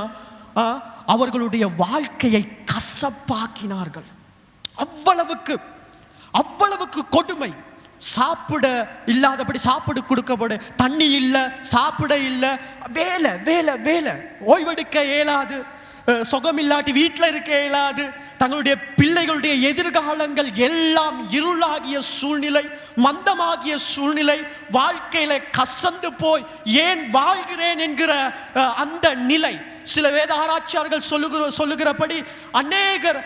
அவர்களுடைய வாழ்க்கையை கசப்பாக்கினார்கள். அவ்வளவுக்கு கொடுமை. சாப்பிட இல்லாதபடி சாப்பிட கொடுக்கப்பட தண்ணி இல்லை, சாப்பிட இல்லை, வேலை ஓய்வெடுக்க இயலாது, சுகமில்லாட்டி வீட்டில் இருக்க இயலாது. தங்களுடைய பிள்ளைகளுடைய எதிர்காலங்கள் எல்லாம் இருளாகிய சூழ்நிலை, மந்தமாகிய சூழ்நிலை, வாழ்க்கையில கசந்து போய் ஏன் வாழ்கிறேன் என்கிற அந்த நிலை. சில வேத ஆராய்ச்சியாளர்கள் சொல்லுகிறபடி அநேகர்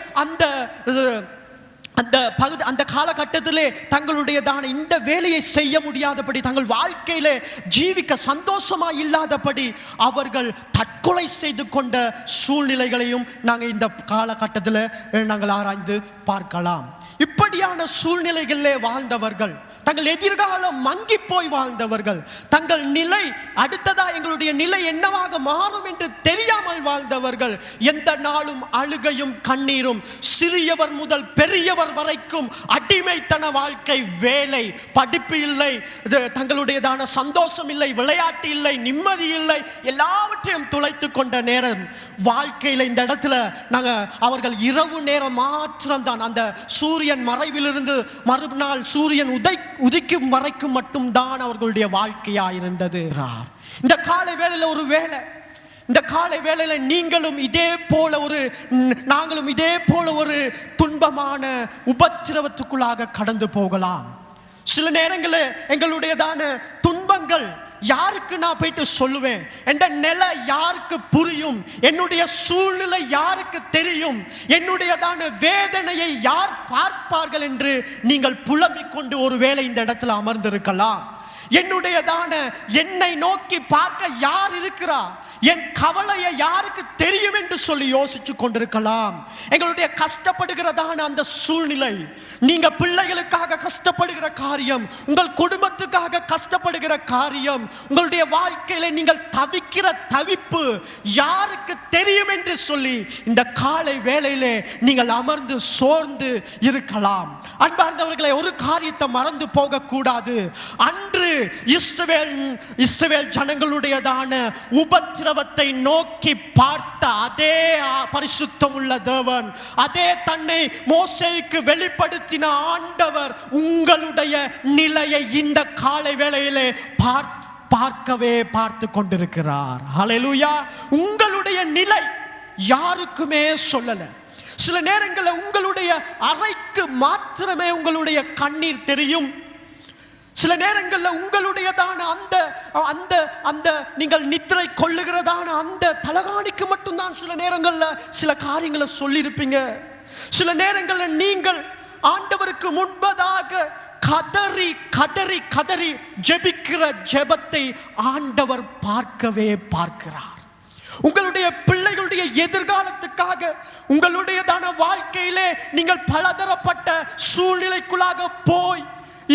அந்த காலகட்டத்திலே தங்களுடையதான இந்த வேலையை செய்ய முடியாதபடி, தங்கள் வாழ்க்கையிலே ஜீவிக்க சந்தோஷமா இல்லாதபடி அவர்கள் தற்கொலை செய்து கொண்ட சூழ்நிலைகளையும் நாங்கள் இந்த காலகட்டத்தில் நாங்கள் ஆராய்ந்து பார்க்கலாம். இப்படியான சூழ்நிலைகளிலே வாழ்ந்தவர்கள், தங்கள் எதிர்காலம் மங்கி போய் வாழ்ந்தவர்கள், தங்கள் நிலை அடுத்ததா எங்களுடைய நிலை என்னவாக மாறும் என்று தெரியாமல் வாழ்ந்தவர்கள், எந்த நாளும் அழுகையும் கண்ணீரும், சிறியவர் முதல் பெரியவர் வரைக்கும் அடிமைத்தன வாழ்க்கை, வேலை, படிப்பு இல்லை, தங்களுடையதான சந்தோஷம் இல்லை, விளையாட்டு இல்லை, நிம்மதி இல்லை, எல்லாவற்றையும் துளைத்து கொண்ட நேரம் வாழ்க்கையில். இந்த இடத்துல அவர்கள் இரவு நேரம் மாத்திரம்தான், அந்த சூரியன் மறைவிலிருந்து மறுநாள் சூரியன் உதிக்கும் வரைக்கும் மட்டும்தான் அவர்களுடைய வாழ்க்கையா இருந்தது. இந்த காலை வேளையில ஒரு வேலை, இந்த காலை வேளையில நாங்களும் இதே போல ஒரு துன்பமான உபத்திரவத்துக்குள்ளாக கடந்து போகலாம். சில நேரங்களில் எங்களுடையதான துன்பங்கள் யாருக்கு நான் போயிட்டு சொல்லுவேன்? என்ற நிலை யாருக்கு புரியும்? என்னுடைய சூழ்நிலை யாருக்கு தெரியும்? என்னுடையதான வேதனையை யார் பார்ப்பார்கள் என்று நீங்கள் புலம்பிக் கொண்டு ஒருவேளை இந்த இடத்துல அமர்ந்திருக்கலாம். என்னுடையதான என்னை நோக்கி பார்க்க யார் இருக்கிறார்? என் கவலையை யாருக்கு தெரியும் என்று சொல்லி யோசிச்சு கொண்டிருக்கலாம். எங்களுடைய கஷ்டப்படுகிறதான அந்த சூழ்நிலை, நீங்க பிள்ளைகளுக்காக கஷ்டப்படுகிற காரியம், உங்கள் குடும்பத்துக்காக கஷ்டப்படுகிற காரியம், உங்களுடைய வாழ்க்கையில நீங்கள் தவிக்கிற தவிப்பு யாருக்கு தெரியும் என்று சொல்லி இந்த காலை வேளையிலே நீங்கள் அமர்ந்து சோர்ந்து இருக்கலாம். அன்பார்ந்தவர்களை, ஒரு காரியத்தை மறந்து போக கூடாது. அன்று இஸ்ரவேல் ஜனங்களுடையதான உபத்திர உபத்திரவத்தை நோக்கி பார்த்த அதே பரிசுத்தம் உள்ள தேவன், அதே தன்னை மோசேக்கு வெளிப்படுத்தின ஆண்டவர் உங்களுடைய நிலையை இந்த காலை வேளையிலே பார்க்கவே பார்த்து கொண்டிருக்கிறார். ஹல்லேலூயா. உங்களுடைய நிலை யாருக்குமே சொல்லல. சில நேரங்களில் உங்களுடைய அறைக்கு மாத்திரமே உங்களுடைய கண்ணீர் தெரியும். சில நேரங்களில் உங்களுடையதான அந்த அந்த அந்த நீங்கள் நித்திரை கொள்ளுகிறதான அந்த தலகாணிக்கு மட்டும்தான் சில நேரங்களில் சில காரியங்களை சொல்லியிருப்பீங்க. சில நேரங்களில் நீங்கள் ஆண்டவருக்கு முன்பதாக கதறி கதறி கதறி ஜெபிக்கிற ஜெபத்தை ஆண்டவர் பார்க்கவே பார்க்கிறார். உங்களுடைய பிள்ளைகளுடைய எதிர்காலத்துக்காக உங்களுடையதான வாழ்க்கையிலே நீங்கள் பலதரப்பட்ட சூழ்நிலைக்குள்ளாக போய்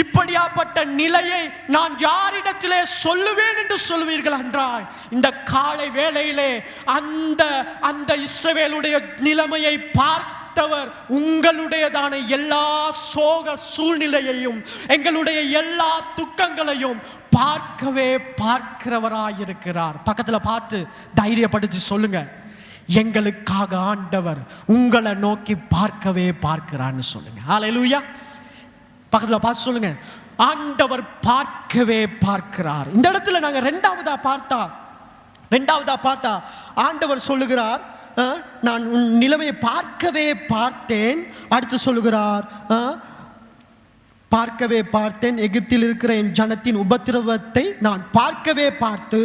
இப்படியாப்பட்ட நிலையை நான் யாரிடத்திலே சொல்லுவேன் என்று சொல்லுவீர்கள் என்றால், இந்த காலை வேளையிலே அந்த அந்த இஸ்ரவேலுடைய நிலைமையை பார்த்தவர் உங்களுடையதான எல்லா சோக சூழ்நிலையையும் எங்களுடைய எல்லா துக்கங்களையும் பார்க்கவே பார்க்கிறவராயிருக்கிறார். பக்கத்துல பார்த்து தைரியப்படுத்தி சொல்லுங்க, எங்களுக்காக ஆண்டவர் உங்களை நோக்கி பார்க்கவே பார்க்கிறான்னு சொல்லுங்க. ஹல்லேலூயா. பக்கத்துல பார்த்து சொல்லுங்க, ஆண்டவர் பார்க்கவே பார்க்கிறார். இந்த இடத்துல நாங்க ரெண்டாவதா பார்த்தா ஆண்டவர் சொல்லுகிறார், நான் உன் நிலைமையை பார்க்கவே பார்த்தேன். அடுத்து சொல்லுகிறார், பார்க்கவே பார்த்தேன், எகிப்தில் இருக்கிற என் ஜனத்தின் உபத்திரவத்தை நான் பார்க்கவே பார்த்து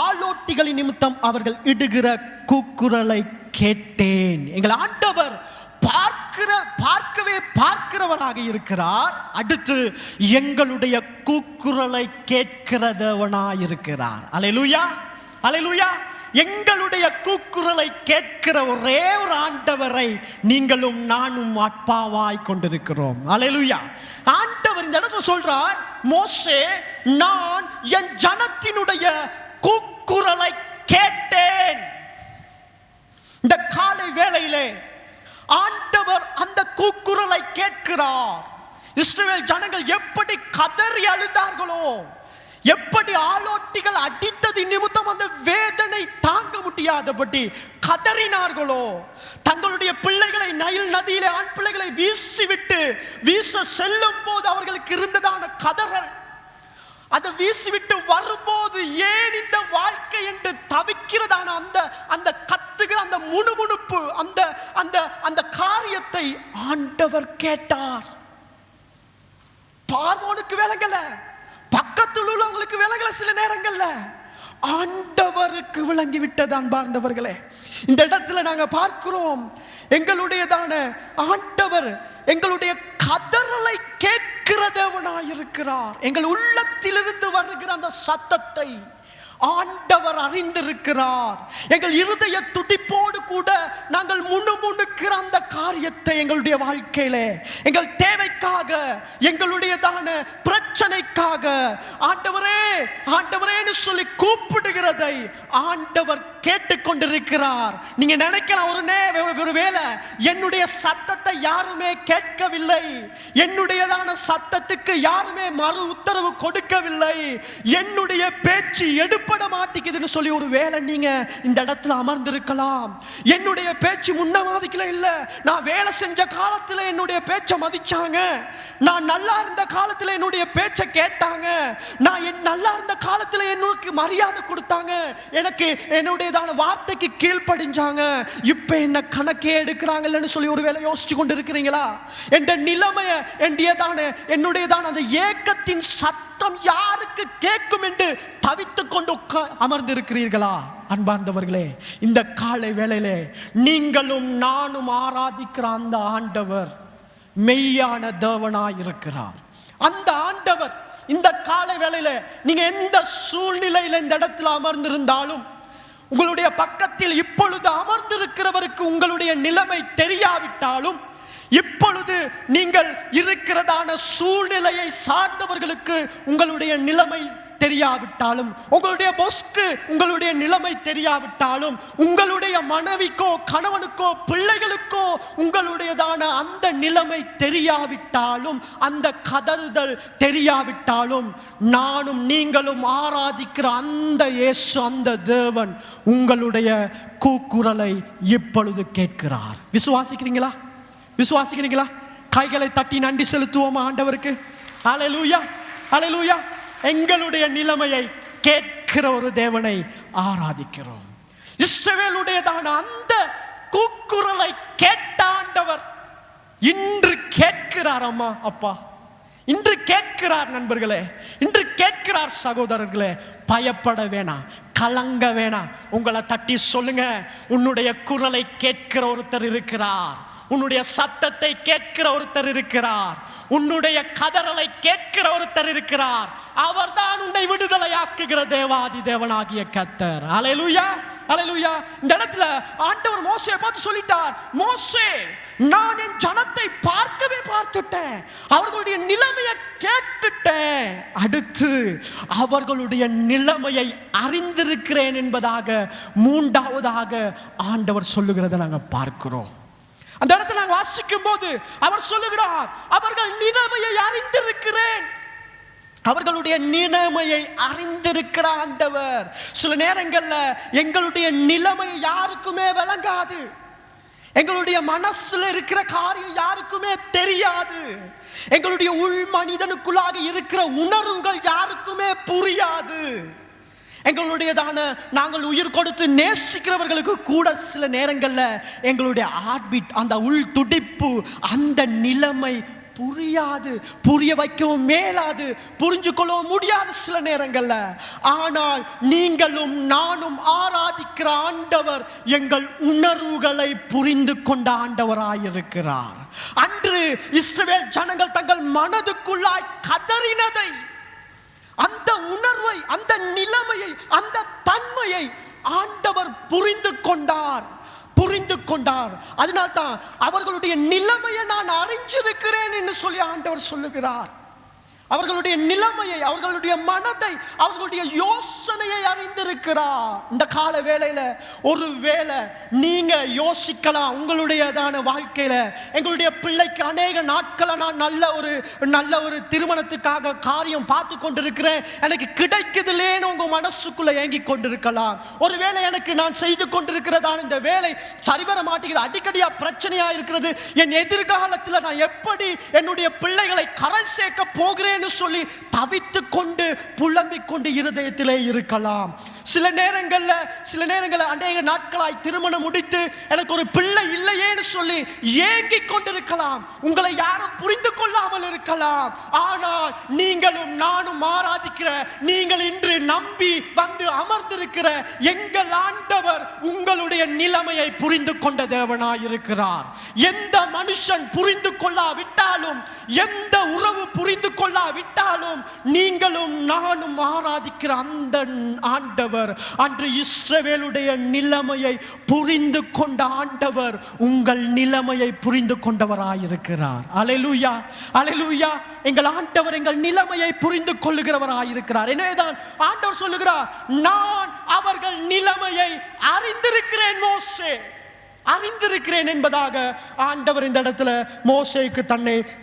ஆலோட்டிகளின் நிமித்தம் அவர்கள் இடுகிற கூக்குரலை கேட்டேன். எங்கள் ஆண்டவர் பார்க்கவே பார்க்கிறவராக இருக்கிறார். அடுத்து எங்களுடைய கூக்குரலை கேட்கிறதவனாய் இருக்கிறார். அல்லேலூயா, அல்லேலூயா. எங்களுடைய கூக்குரலை கேட்கிற ஒரே ஒரு ஆண்டவரை நீங்களும் நானும் அப்பாவாய் கொண்டிருக்கிறோம். அல்லேலூயா. ஆண்டவர் இந்த இடத்துல சொல்றார், மோசே, நான் என் ஜனத்தினுடைய கூக்குரலை கேட்டேன். இந்த காலை வேளையிலே ஆண்டவர் அந்த கூக்குரலை கேட்கிறார். இஸ்ரவேல் ஜனங்கள் எப்படி கதறி அழுதார்களோ, எப்படி ஆலோட்டிகள் அடித்தது நிமித்தம் அந்த வேதனை தாங்க முடியாதபடி கதறினார்களோ, தங்களுடைய பிள்ளைகளை நைல் நதியிலே ஆண் பிள்ளைகளை வீச செல்லும் போது அவர்களுக்கு இருந்ததான கதறல், அதை வீசிவிட்டு வரும்போது ஏன் இந்த வாழ்க்கை என்று தவிக்கிறதான அந்த கத்துகிற அந்த முணுமுணுப்பு, அந்த காரியத்தை ஆண்டவர் கேட்டார். பார்வோனுக்கு விளங்கல, பக்கத்தில் உள்ளவங்களுக்கு விளங்கல, சில நேரங்கள்ல ஆண்டவருக்கு விளங்கி விட்டது. அன்பார்ந்தவர்களே, இந்த இடத்துல நாங்க பார்க்கிறோம், எங்களுடையதான ஆண்டவர் எங்களுடைய கதறலை கேட்கிறதவனாயிருக்கிறார். எங்கள் உள்ளத்திலிருந்து வருகிற அந்த சத்தத்தை ஆண்டவர் அறிந்திருக்கிறார். எங்கள் இருதய துடிப்போடு கூட நாங்கள் முணுமுணுக்கிற அந்த காரியத்தை எங்களுடைய வாழ்க்கையிலே எங்கள் தேவைக்காக, எங்களுடையதான பிரச்சனைக்காக ஆண்டவரே ஆண்டவரேன்னு சொல்லி கூப்பிடுகிறதை ஆண்டவர் கேட்டுக்கொண்டிருக்கிறார். நீங்க நினைக்கலாம், ஒருவேளை என்னுடைய சத்தத்தை யாருமே கேட்கவில்லை, என்னுடையதான சத்தத்துக்கு யாருமே மறு உத்தரவு கொடுக்கவில்லை, என்னுடைய பேச்சு எடுப்பட மாட்டேங்குதுன்னு சொல்லி ஒரு வேளை நீங்க இந்த இடத்துல அமர்ந்திருக்கலாம். என்னுடைய பேச்சு முன்ன மதிக்கல இல்ல, நான் வேலை செஞ்ச காலத்துல என்னுடைய பேச்சை மதிச்சாங்க, நான் நல்லா இருந்த காலத்துல என்னுடைய பேச்சை கேட்டாங்க, நான் நல்லா இருந்த காலத்துல எனக்கு மரியாதை கொடுத்தாங்க, எனக்கு என்னுடையதான வார்த்தைக்கு கீழ்ப்படிஞ்சாங்க, இப்ப என்ன கணக்கே எடுக்கிறாங்கன்னு சொல்லி ஒரு வேளை யோசிச்சு கொண்டு இருக்கிறீங்களா? என்ற நிலைமைய என்னுடையதான அந்த ஏக்கத்தின் சத்தம் யாருக்கு கேட்கும் என்று தவித்துக் கொண்டு அமர்ந்திருக்கிறீர்களா? அன்பார்ந்தவர்களே, இந்த காலை வேளையிலே நீங்களும் நானும் ஆராதிக்கிற அந்த ஆண்டவர் மெய்யான தேவனாய் இருக்கிறார். அந்த ஆண்டவர் இந்த காலை வேளையில நீங்க எந்த சூழ்நிலையில இந்த இடத்துல அமர்ந்திருந்தாலும், உங்களுடைய பக்கத்தில் இப்பொழுது அமர்ந்திருக்கிறவருக்கு உங்களுடைய நிலைமை தெரியாவிட்டாலும், இப்பொழுது நீங்கள் இருக்கிறதான சூழ்நிலையை சார்ந்தவர்களுக்கு உங்களுடைய நிலைமை தெரியாவிட்டாலும், உங்களுடைய பொஸ்க்கு உங்களுடைய நிலைமை தெரியாவிட்டாலும், உங்களுடைய மனைவிக்கோ கணவனுக்கோ பிள்ளைகளுக்கோ உங்களுடையதான அந்த நிலைமை தெரியாவிட்டாலும், அந்த கதறுதல் தெரியாவிட்டாலும், நானும் நீங்களும் ஆராதிக்கிற அந்த இயேசு, அந்த தேவன் உங்களுடைய கூக்குரலை இப்பொழுது கேட்கிறார். விசுவாசிக்கிறீங்களா? விசுவாசிக்கிறீங்களா? கைகளை தட்டி நன்றி செலுத்துவோமா ஆண்டவருக்கு? ஹல்லேலூயா, ஹல்லேலூயா. எங்களுடைய நிலைமையை கேட்கிற ஒரு தேவனை ஆராதிக்கிறோம். இஸ்ரவேலுடையதான அந்த கூக்குரலை கேட்ட ஆண்டவர் இன்று கேட்கிறார். அம்மா, அப்பா, இன்று கேட்கிறார். நண்பர்களே, இன்று கேட்கிறார். சகோதரர்களே, பயப்பட வேணாம், கலங்க வேணாம். உங்களை தட்டி சொல்லுங்க, உன்னுடைய குரலை கேட்கிற ஒருத்தர் இருக்கிறார். உன்னுடைய சத்தத்தை கேட்கிற ஒருத்தர் இருக்கிறார். உன்னுடைய கதறலை கேட்கிற ஒருத்தர் இருக்கிறார். அவர்தான் உன்னை விடுதலையாக்குகிற தேவாதி தேவனாகிய கர்த்தர். ஹல்லேலூயா, ஹல்லேலூயா. இந்த இடத்துல ஆண்டவர் மோசேயை பார்த்து சொல்லிட்டார், மோசே, நான் என் ஜனத்தை பார்க்கவே பார்த்துட்டேன், அவர்களுடைய நிலைமையை கேட்டுட்டேன், அடுத்து அவர்களுடைய நிலைமையை அறிந்திருக்கிறேன் என்பதாக மூன்றாவதாக ஆண்டவர் சொல்லுகிறதை நாங்கள் பார்க்கிறோம். அந்த இடத்துல நாங்கள் வாசிக்கும் போது அவர் சொல்லுகிறார், அவர்கள் நிலைமையை அறிந்திருக்கிறேன். அவர்களுடைய நிலைமையை அறிந்திருக்கிற ஆண்டவர். சில நேரங்கள்ல எங்களுடைய நிலைமை யாருக்குமே விளங்காது. எங்களுடைய மனசுல இருக்கிற காரியம் யாருக்குமே தெரியாது. எங்களுடைய உள் மனிதனுக்குள்ளாக இருக்கிற உணர்வுகள் யாருக்குமே புரியாது. எங்களுடையதான நாங்கள் உயிர் கொடுத்து நேசிக்கிறவர்களுக்கு கூட சில நேரங்கள்ல எங்களுடைய ஹார்ட்பீட், அந்த உள் துடிப்பு, அந்த நிலைமை புரியாது, புரிய வைக்கவும் மேலாது, புரிஞ்சு கொள்ளவும் முடியாது சில நேரங்கள்ல. ஆனால் நீங்களும் நானும் ஆராதிக்கிற ஆண்டவர் எங்கள் உணர்வுகளை புரிந்து கொண்ட ஆண்டவராயிருக்கிறார். அன்று இஸ்ரவேல் ஜனங்கள் தங்கள் மனதுக்குள்ளாய் கதறினதை, அந்த உணர்வை, அந்த நிலைமையை, அந்த தன்மையை ஆண்டவர் புரிந்து கொண்டார், புரிந்து கொண்டார். அதனால்தான் அவர்களுடைய நிலைமையை நான் அறிஞ்சிருக்கிறேன் என்று சொல்லி ஆண்டவர் சொல்லுகிறார். அவர்களுடைய நிலைமையை, அவர்களுடைய மனதை, அவர்களுடைய யோசனையை அறிந்திருக்கிறார். இந்த கால வேளையில ஒரு வேளை நீங்க யோசிக்கலாம், உங்களுடையதான வாழ்க்கையில, எங்களுடைய பிள்ளைக்கு அநேக நாட்களை நான் நல்ல ஒரு திருமணத்துக்காக காரியம் பார்த்து கொண்டிருக்கிறேன், எனக்கு கிடைக்குதுலேன்னு உங்க மனசுக்குள்ள ஏங்கி கொண்டிருக்கலாம். ஒருவேளை எனக்கு நான் செய்து கொண்டிருக்கிறதான இந்த வேலை சரிவர மாட்டேங்குது, அடிக்கடியா பிரச்சனையா இருக்கிறது, என் எதிர்காலத்தில் நான் எப்படி என்னுடைய பிள்ளைகளை கரை சேர்க்க போகிறேன் சொல்லி தவித்துக் கொண்டு புலம்பிக் கொண்டு இருதயத்திலே இருக்கலாம். சில நேரங்கள்ல அநேக நாட்களாய் திருமணம் முடித்து எனக்கு ஒரு பிள்ளை இல்லையேன்னு சொல்லி ஏங்கிக் கொண்டிருக்கலாம். உங்களை யாரும் புரிந்து கொள்ளாமல் இருக்கலாம். ஆனால் நீங்களும் நானும் ஆராதிக்கிற, நீங்கள் இன்று நம்பி வந்து அமர்ந்திருக்கிற எங்கள் ஆண்டவர் உங்களுடைய நிலைமையை புரிந்து கொண்ட தேவனாய் இருக்கிறார். எந்த மனுஷன் புரிந்து கொள்ளாவிட்டாலும், எந்த உறவு புரிந்து கொள்ளாவிட்டாலும், நீங்களும் நானும் ஆராதிக்கிற அந்த ஆண்டவர், அன்று இஸ்ரவேலுடைய நிலைமையை புரிந்து கொண்ட ஆண்டவர் உங்கள் நிலைமையை புரிந்து கொண்டவராயிருக்கிறார். அல்லேலூயா, அல்லேலூயா. எங்கள் ஆண்டவர் எங்கள் நிலைமையை புரிந்து கொள்ளுகிறவராயிருக்கிறார். எனவேதான் ஆண்டவர் சொல்லுகிறார், நான் அவர்கள் நிலைமையை அறிந்திருக்கிறேன் மோசே, அறிந்திருக்கிறேன் என்பதாக ஆண்டவர் இந்த இடத்துல மோசேக்கு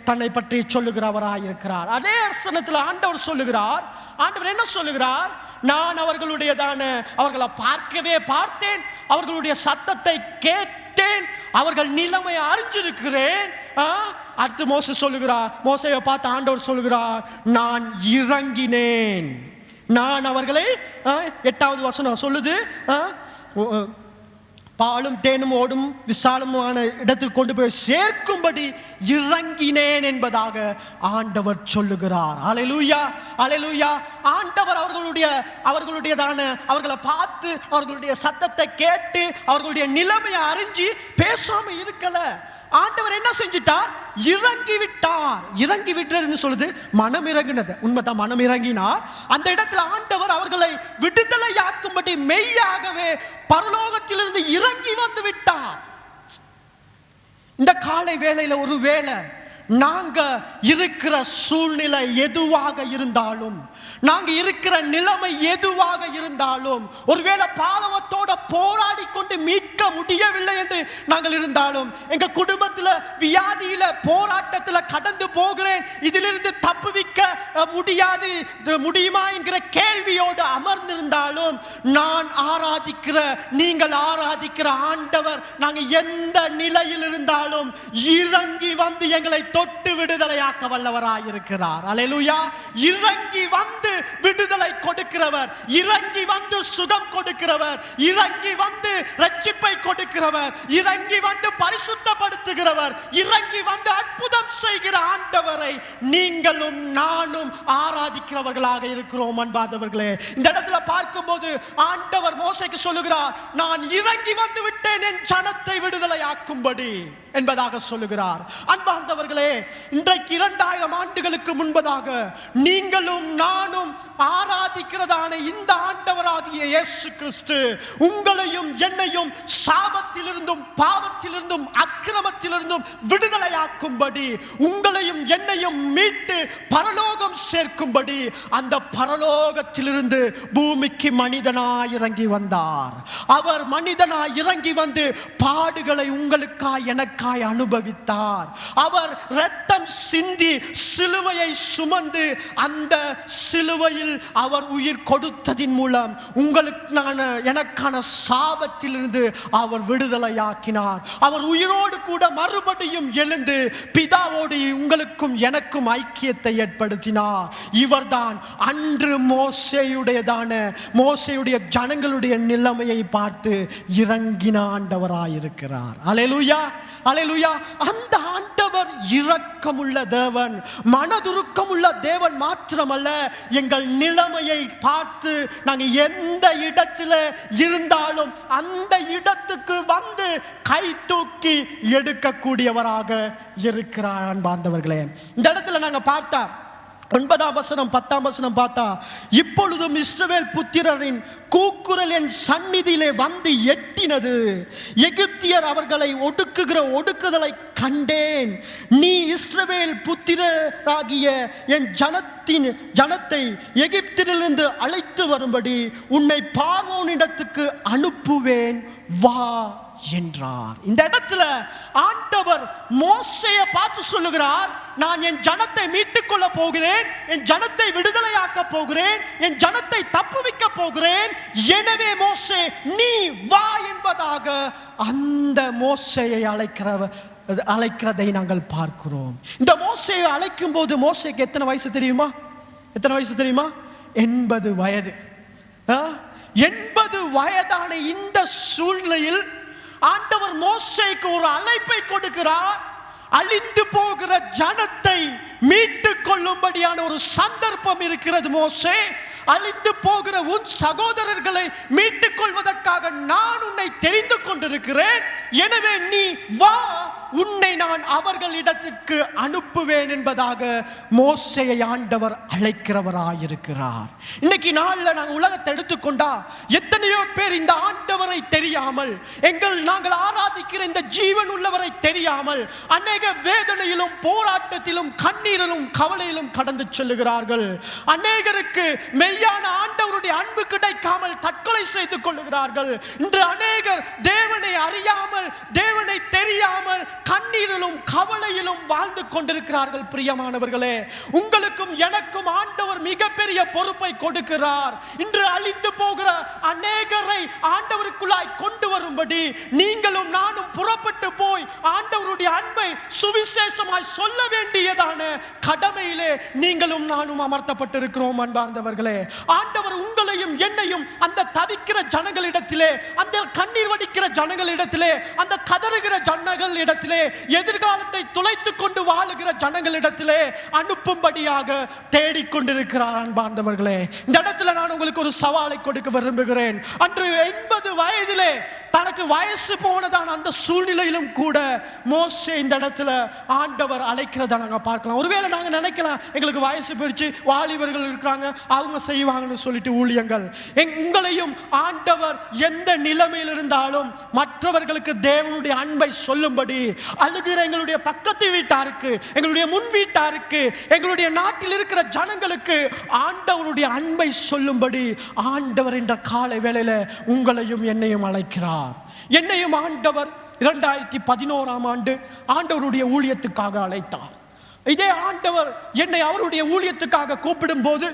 தன்னை பற்றி சொல்லுகிறவராயிருக்கிறார். அதே வசனத்தில் ஆண்டவர் சொல்லுகிறார், ஆண்டவர் என்ன சொல்லுகிறார், நான் அவர்களை பார்க்கவே பார்த்தேன், அவர்களுடைய சத்தத்தை கேட்டேன், அவர்கள் நிலைமையை அறிஞ்சிருக்கிறேன். அடுத்து மோசே சொல்லுகிறார், மோசேயை பார்த்து ஆண்டவர் சொல்லுகிறார், நான் இறங்கினேன், நான் அவர்களை 8வது வசனம் சொல்லுது, பாலும் தேனும் ஓடும் விசாலமான இடத்துக்கு கொண்டு போய் சேர்க்கும்படி இறங்கினேன் என்பதாக ஆண்டவர் சொல்லுகிறார். அல்லேலூயா, அல்லேலூயா. ஆண்டவர் அவர்களுடையதான அவர்களை பார்த்து, அவர்களுடைய சத்தத்தை கேட்டு, அவர்களுடைய நிலைமையை அறிஞ்சு பேசாம இருக்கல. ஆண்டவர் என்ன செஞ்சிட்டார், இறங்கி விட்டார். இறங்கி விட்டுறது சொல்லுது, மனம் இறங்கினது உண்மைதான், மனம் இறங்கினார். அந்த இடத்துல ஆண்டவர் அவர்களை விடுதலையாக்கும்படி மெய்யாகவே பரலோகத்திலிருந்து இறங்கி வந்து விட்டார். இந்த காலை வேளையில ஒரு வேளை நாங்க இருக்கிற சூழ்நிலை எதுவாக இருந்தாலும், நாங்க இருக்கிற நிலைமை எதுவாக இருந்தாலும், ஒருவேளை பாவத்தோட போராடி கொண்டு மீட்க முடியவில்லை என்று நாங்கள் இருந்தாலும், எங்க குடும்பத்தில் வியாதியில போராட்டத்தில் கடந்து போகிறேன், இதிலிருந்து தப்புவிக்க முடியுமா என்கிற கேள்வியோடு அமர்ந்திருந்தாலும், நான் ஆராதிக்கிற, நீங்கள் ஆராதிக்கிற ஆண்டவர் நாங்க எந்த நிலையில் இருந்தாலும் இறங்கி வந்து எங்களை தொட்டு விடுதலையாக்க வல்லவராயிருக்கிறார். அல்லேலூயா. இறங்கி வந்து விடுதலை கொடுக்கிறவர், இறங்கி வந்து சுகம் கொடுக்கிறவர், இறங்கி வந்து ரட்சிப்பை கொடுக்கிறவர், இறங்கி வந்து பரிசுத்தப்படுத்துகிறவர், இறங்கி வந்து அற்புதம் செய்கிற ஆண்டவரை நீங்களும் நானும் ஆராதிக்கிறவர்களாக இருக்கிறோம். அன்பாதவர்களே, இந்த இடத்துல பார்க்கும்போது ஆண்டவர் மோசேக்கு சொல்லுகிறார், நான் இறங்கி வந்து விட்டேன் என் ஜனத்தை விடுதலையாக்கும்படி என்பதாக சொல்லுகிறார். அன்பார்ந்தவர்களே, இன்றைக்கு 2000 ஆண்டுகளுக்கு முன்பதாக நீங்களும் நானும் ஆராதிக்கிறதான இந்த ஆண்டவராகிய இயேசு கிறிஸ்து உங்களையும் என்னையும் சாபத்திலிருந்தும் பாவத்திலிருந்தும் அக்கிரமத்திலிருந்தும் விடுதலையாக்கும்படி, உங்களையும் என்னையும் மீட்டு பரலோகம் சேர்க்கும்படி அந்த பரலோகத்திலிருந்து பூமிக்கு மனிதனாய் இறங்கி வந்தார். அவர் மனிதனாய் இறங்கி வந்து பாடுகளை உங்களுக்காய் எனக்காய் அனுபவித்தார். அவர் இரத்தம் சிந்தி சிலுவையை சுமந்து அந்த சிலுவையில் அவர் உயிர் கொடுத்ததின் மூலம் உங்களுக்கு எனக்கான சாபத்திலிருந்து அவர் விடுதலையாக்கினார். அவர் உயிரோடு கூட மறுபடியும் எழுந்து பிதாவோடு உங்களுக்கும் எனக்கும் ஐக்கியத்தை ஏற்படுத்தினார். இவர்தான் அன்று மோசேயுடைய ஜனங்களுடைய நிலைமையை பார்த்து இறங்கின ஆண்டவராயிருக்கிறார். அல்லேலூயா, அல்லேலூயா. அந்த ஆண்டவர் இரக்கமுள்ள தேவன், மனதுருக்கமுள்ள தேவன் மாத்திரமல்ல, எங்கள் நிலைமையை பார்த்து நாங்கள் எந்த இடத்துல இருந்தாலும் அந்த இடத்துக்கு வந்து கை தூக்கி எடுக்கக்கூடியவராக இருக்கிறார். அன்பார்ந்தவர்களே, இந்த இடத்துல நாங்கள் பார்த்தா 9ஆம் வசனம் 10ஆம் வசனம் பார்த்தா, இப்பொழுதும் இஸ்ரவேல் புத்திரரின் கூக்குரல் என் சந்நிதியிலே வந்து எட்டினது, எகிப்தியர் அவர்களை ஒடுக்குதலை கண்டேன். நீ இஸ்ரவேல் புத்திரராகிய என் ஜனத்தை எகிப்திலிருந்து அழைத்து வரும்படி உன்னை பார்வோனிடத்துக்கு அனுப்புவேன், வா என்றார். இந்த இடத்துல ஆண்டவர் மோசேயை பார்த்து சொல்லுகிறார், நான் என் ஜனத்தை மீட்டுக் கொள்ள போகிறேன், என் ஜனத்தை விடுதலையாக்க போகிறேன், என் ஜனத்தை தப்புவிக்க போகிறேன், எனவே மோசே நீ வா என்பதாக அந்த மோசேயை அழைக்கிறதை நாங்கள் பார்க்கிறோம். இந்த மோசேயை அழைக்கும் போது மோசேக்கு எத்தனை வயசு தெரியுமா? 80 வயது. 80 வயதான இந்த சூழ்நிலையில் ஆண்டவர் மோசேக்கு ஒரு அழைப்பை கொடுக்கிறார். அழிந்து போகிற ஜனத்தை மீட்டுக் கொள்ளும்படியான ஒரு சந்தர்ப்பம் இருக்கிறது. மோசே, அழிந்து போகிற உன் சகோதரர்களை மீட்டுக் கொள்வதற்காக நான் உன்னை தெரிந்து கொண்டிருக்கிறேன், எனவே நீ வா, உன்னை நான் அவர்களிடத்திற்கு அனுப்புவேன் என்பதாக மோசேயை ஆண்டவர் அழைக்கிறவராயிருக்கிறார். இன்னைக்கு நாளில் நாங்கள் உலகத்தை எடுத்துக்கொண்டா எத்தனையோ பேர் இந்த ஆண்டவரை தெரியாமல், நாங்கள் ஆராதிக்கிற இந்த ஜீவன் உள்ளவரை தெரியாமல் அநேக வேதனையிலும் போராட்டத்திலும் கண்ணீரிலும் கவலையிலும் கடந்து செல்லுகிறார்கள். அநேகருக்கு மெய்யான ஆண்டவருடைய அன்பு கிடைக்காமல் தற்கொலை செய்து கொள்ளுகிறார்கள். இன்று அநேகர் தேவனை அறியாமல், தேவனை தெரியாமல் கண்ணீரிலும் கவலையிலும் வாழ்ந்து கொண்டிருக்கிறார்கள். பிரியமானவர்களே, உங்களுக்கும் எனக்கும் ஆண்டவர் மிகப்பெரிய பொறுப்பை கொடுக்கிறார். இன்று அழிந்து போகிற அநேகரை ஆண்டவருக்குள்ளாய் கொண்டு வரும்படி நீங்களும் நானும் புறப்பட்டு போய் ஆண்டவருடைய அன்பை சுவிசேஷமாய் சொல்ல வேண்டியதான கடமையிலே நீங்களும் நானும் அமர்த்தப்பட்டிருக்கிறோம். அன்பார்ந்தவர்களே, ஆண்டவர் உங்களையும் என்னையும் அந்த தவிக்கிற ஜனங்களிடத்திலே, அந்த கண்ணீர் வடிக்கிற ஜனங்களிடத்திலே, அந்த கதறுகிற ஜனங்களிடத்திலே, எதிர்காலத்தை துளைத்துக் கொண்டு வாழுகிற ஜனங்களிடத்திலே அனுப்பும்படியாக தேடிக்கொண்டிருக்கிறார். அன்பார்ந்தவர்களே, இந்த இடத்துல நான் உங்களுக்கு ஒரு சவாலை கொடுக்க விரும்புகிறேன். அன்று 80 வயதிலே தனக்கு வயசு போனதான அந்த சூழ்நிலையிலும் கூட மோசே இந்த இடத்துல ஆண்டவர் அழைக்கிறத நாங்க பார்க்கலாம். ஒருவேளை நாங்க நினைக்கலாம் எங்களுக்கு வயசு போயிடுச்சு, வாலிபர்கள் இருக்கிறாங்க, அவங்க செய்வாங்கன்னு சொல்லிட்டு ஊழியங்கள். உங்களையும் ஆண்டவர் எந்த நிலைமையில் இருந்தாலும் மற்றவர்களுக்கு தேவனுடைய அன்பை சொல்லும்படி, அழுகிற எங்களுடைய பக்கத்து வீட்டாருக்கு, எங்களுடைய முன் வீட்டாருக்கு, எங்களுடைய நாட்டில் இருக்கிற ஜனங்களுக்கு ஆண்டவருடைய அன்பை சொல்லும்படி ஆண்டவர் என்ற காலை வேளையில உங்களையும் என்னையும் அழைக்கிறார். என்னையும் ஆண்டவர் 2011ஆம் ஆண்டு ஆண்டவருடைய ஊழியத்துக்காக அழைத்தார். இதே ஆண்டவர் என்னை அவருடைய ஊழியத்துக்காக கூப்பிடும் போது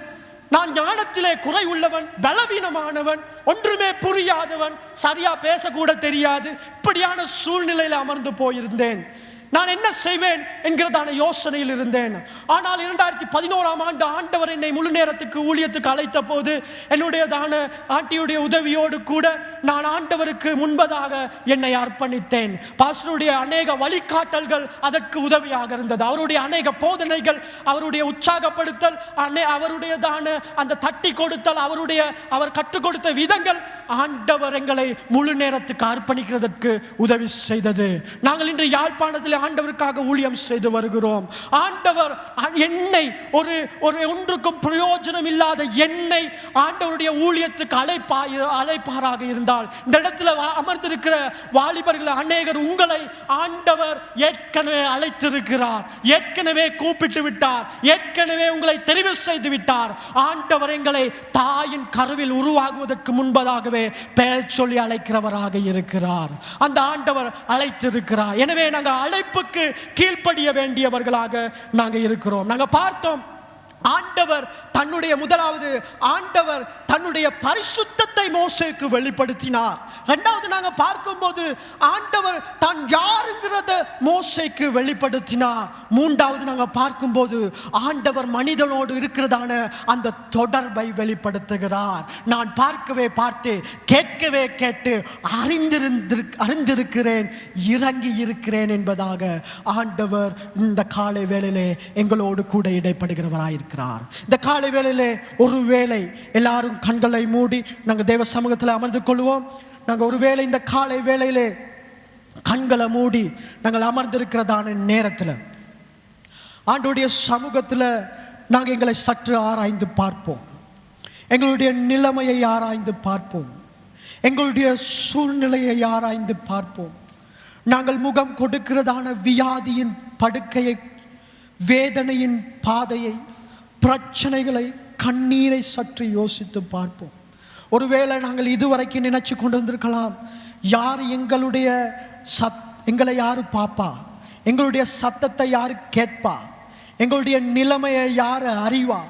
நான் ஞானத்திலே குறை உள்ளவன், பலவீனமானவன், ஒன்றுமே புரியாதவன், சரியா பேசக்கூட தெரியாது, இப்படியான சூழ்நிலையில் அமர்ந்து போயிருந்தேன். நான் என்ன செய்வேன் என்கிறதான யோசனையில் இருந்தேன். ஆனால் 2011ஆம் ஆண்டு ஆண்டவர் என்னை முழு நேரத்துக்கு ஊழியத்துக்கு அழைத்த போது என்னுடையதான ஆண்டியுடைய உதவியோடு கூட நான் ஆண்டவருக்கு முன்பதாக என்னை அர்ப்பணித்தேன். பாஸ்டருடைய அநேக வழிகாட்டல்கள் அதற்கு உதவியாக இருந்தது. அவருடைய அநேக போதனைகள், அவருடைய உற்சாகப்படுத்தல், அவருடையதான அந்த தட்டி கொடுத்தல், அவர் கற்றுக் கொடுத்த விதங்கள் ஆண்டவர் எங்களை முழு நேரத்துக்கு அர்ப்பணிக்கிறதற்கு உதவி செய்தது. நாங்கள் இன்று யாழ்ப்பாணத்தில் ஆண்டவருக்காக ஊழியம் செய்து வருகிறோம். ஆண்டவர் என்னை ஒரு ஒன்றுக்கும் பிரயோஜனம் இல்லாத என்னை ஆண்டவருடைய ஊழியத்துக்கு அழைப்பாராக இருந்தால், இந்த இடத்துல அமர்ந்திருக்கிற வாலிபர்கள் அநேகர் உங்களை ஆண்டவர் ஏற்கனவே அழைத்திருக்கிறார், ஏற்கனவே கூப்பிட்டு விட்டார், ஏற்கனவே உங்களை தெரிவு செய்து விட்டார். ஆண்டவர் எங்களை தாயின் கருவில் உருவாகுவதற்கு முன்பதாகவே பெயர் சொல்லி அழைக்கிறவராக இருக்கிறார். அந்த ஆண்டவர் அழைத்திருக்கிறார். எனவே நாங்கள் அழைப்புக்கு கீழ்ப்படிய வேண்டியவர்களாக நாங்கள் இருக்கிறோம். நாங்கள் பார்த்தோம், ஆண்டவர் தன்னுடைய பரிசுத்தத்தை மோசேக்கு வெளிப்படுத்தினார். இரண்டாவது நாங்க பார்க்கும்போது ஆண்டவர் தான் யாருங்கிறத மோசேக்கு வெளிப்படுத்தினார். மூன்றாவது நாங்க பார்க்கும்போது ஆண்டவர் மனிதனோடு இருக்கிறதான அந்த தொடர்பை வெளிப்படுத்துகிறார். நான் பார்த்து கேட்கவே கேட்டு அறிந்திருக்கிறேன், இறங்கி இருக்கிறேன் என்பதாக ஆண்டவர் இந்த காலை வேளையிலே எங்களோடு கூட இடைப்படுகிறவராயிருக்கிறார். இந்த காலை வேளையிலே ஒருவேளை எல்லாரும் கண்களை மூடி நாங்கள் தேவ சமூகத்தில் அமர்ந்து கொள்வோம். நாங்கள் ஒருவேளை இந்த காலை வேளையிலே கண்களை மூடி நாங்கள் அமர்ந்திருக்கிறதான நேரத்தில் ஆண்டவருடைய சமூகத்தில் நாங்கள் எங்களை சற்று ஆராய்ந்து பார்ப்போம். எங்களுடைய நிலைமையை ஆராய்ந்து பார்ப்போம். எங்களுடைய சூழ்நிலையை ஆராய்ந்து பார்ப்போம். நாங்கள் முகம் கொடுக்கிறதான வியாதியின் படுக்கையை, வேதனையின் பாதையை, பிரச்சனைகளை, கண்ணீரை சற்று யோசித்து பார்ப்போம். ஒருவேளை நாங்கள் இதுவரைக்கும் நினைச்சு கொண்டு வந்திருக்கலாம், யார் எங்களை யாரு பாப்பா, எங்களுடைய சத்தத்தை யாரு கேட்பா, எங்களுடைய நிலைமையை யாரு அறிவா,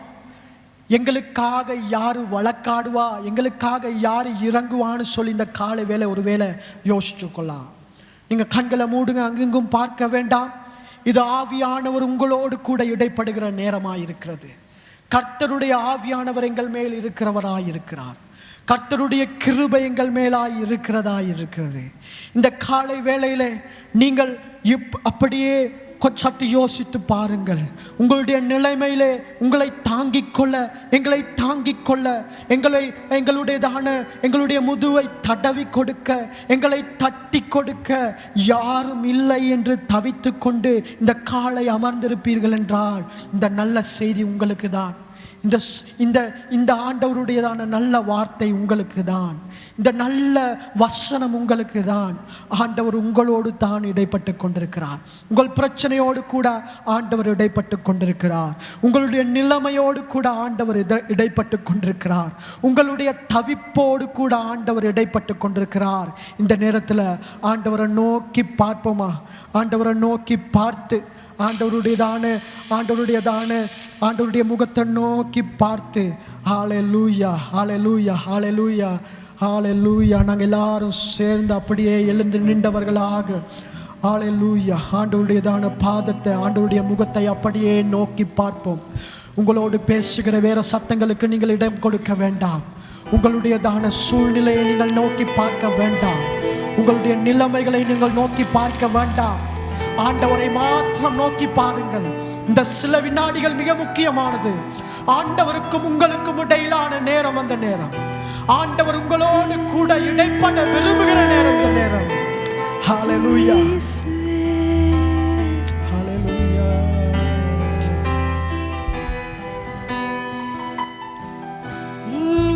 எங்களுக்காக யாரு வழக்காடுவா, எங்களுக்காக யாரு இறங்குவான்னு சொல்லி இந்த காலை வேளை ஒருவேளை யோசிச்சு கொள்ளலாம். நீங்க கண்களை மூடுங்க, அங்கெங்கும் பார்க்க வேண்டாம். இது ஆவியானவர் உங்களோடு கூட இடைப்படுகிற நேரமாயிருக்கிறது. கர்த்தருடைய ஆவியானவர் எங்கள் மேல் இருக்கிறவராயிருக்கிறார். கர்த்தருடைய கிருபை எங்கள் மேலாய் இருக்கிறது. இந்த காலை வேளையிலே நீங்கள் அப்படியே சற்று யோசித்து பாருங்கள். உங்களுடைய நிலைமையிலே உங்களை தாங்கிக் கொள்ள, எங்களை தாங்கிக் கொள்ள, எங்களுடைய முதுவை தடவி கொடுக்க, எங்களை தட்டி கொடுக்க யாரும் இல்லை என்று தவித்து கொண்டு இந்த காலை அமர்ந்திருப்பீர்கள் என்றால் இந்த நல்ல செய்தி உங்களுக்கு தான். இந்த ஆண்டவருடையதான நல்ல வார்த்தை உங்களுக்கு தான். இந்த நல்ல வசனம் உங்களுக்கு தான். ஆண்டவர் உங்களோடு தான் இடைப்பட்டு கொண்டிருக்கிறார். உங்கள் பிரச்சனையோடு கூட ஆண்டவர் இடைப்பட்டு கொண்டிருக்கிறார். உங்களுடைய நிலைமையோடு கூட ஆண்டவர் இடைப்பட்டு கொண்டிருக்கிறார். உங்களுடைய தவிப்போடு கூட ஆண்டவர் இடைப்பட்டு கொண்டிருக்கிறார். இந்த நேரத்தில் ஆண்டவரை நோக்கி பார்ப்போமா? ஆண்டவரை நோக்கி பார்த்து ஆண்டவருடைய முகத்தை நோக்கி பார்த்து ஹல்லேலூயா, ஹல்லேலூயா, ஹல்லேலூயா, ஹல்லேலூயா. நாங்கள் எல்லாரும் சேர்ந்து அப்படியே எழுந்து நின்றவர்களாக ஹல்லேலூயா ஆண்டவருடையதான பாதத்தை, ஆண்டவருடைய முகத்தை அப்படியே நோக்கி பார்ப்போம். உங்களோடு பேசுகிற வேற சத்தங்களுக்கு நீங்கள் இடம் கொடுக்க வேண்டாம். உங்களுடையதான சூழ்நிலையை நீங்கள் நோக்கி பார்க்க வேண்டாம். உங்களுடைய நிலைமைகளை நீங்கள் நோக்கி பார்க்க வேண்டாம். ஆண்டவரை மாத்திரம் நோக்கி பாருங்கள். இந்த சில வினாடிகள் மிக முக்கியமானது. ஆண்டவருக்கும் உங்களுக்கும் இடையிலான நேரம் அந்த நேரம். ஆண்டவர் உங்களோடு கூட இடைப்பட விரும்புகிற நேரம் இந்த நேரம். ஹalleluya ஹalleluya.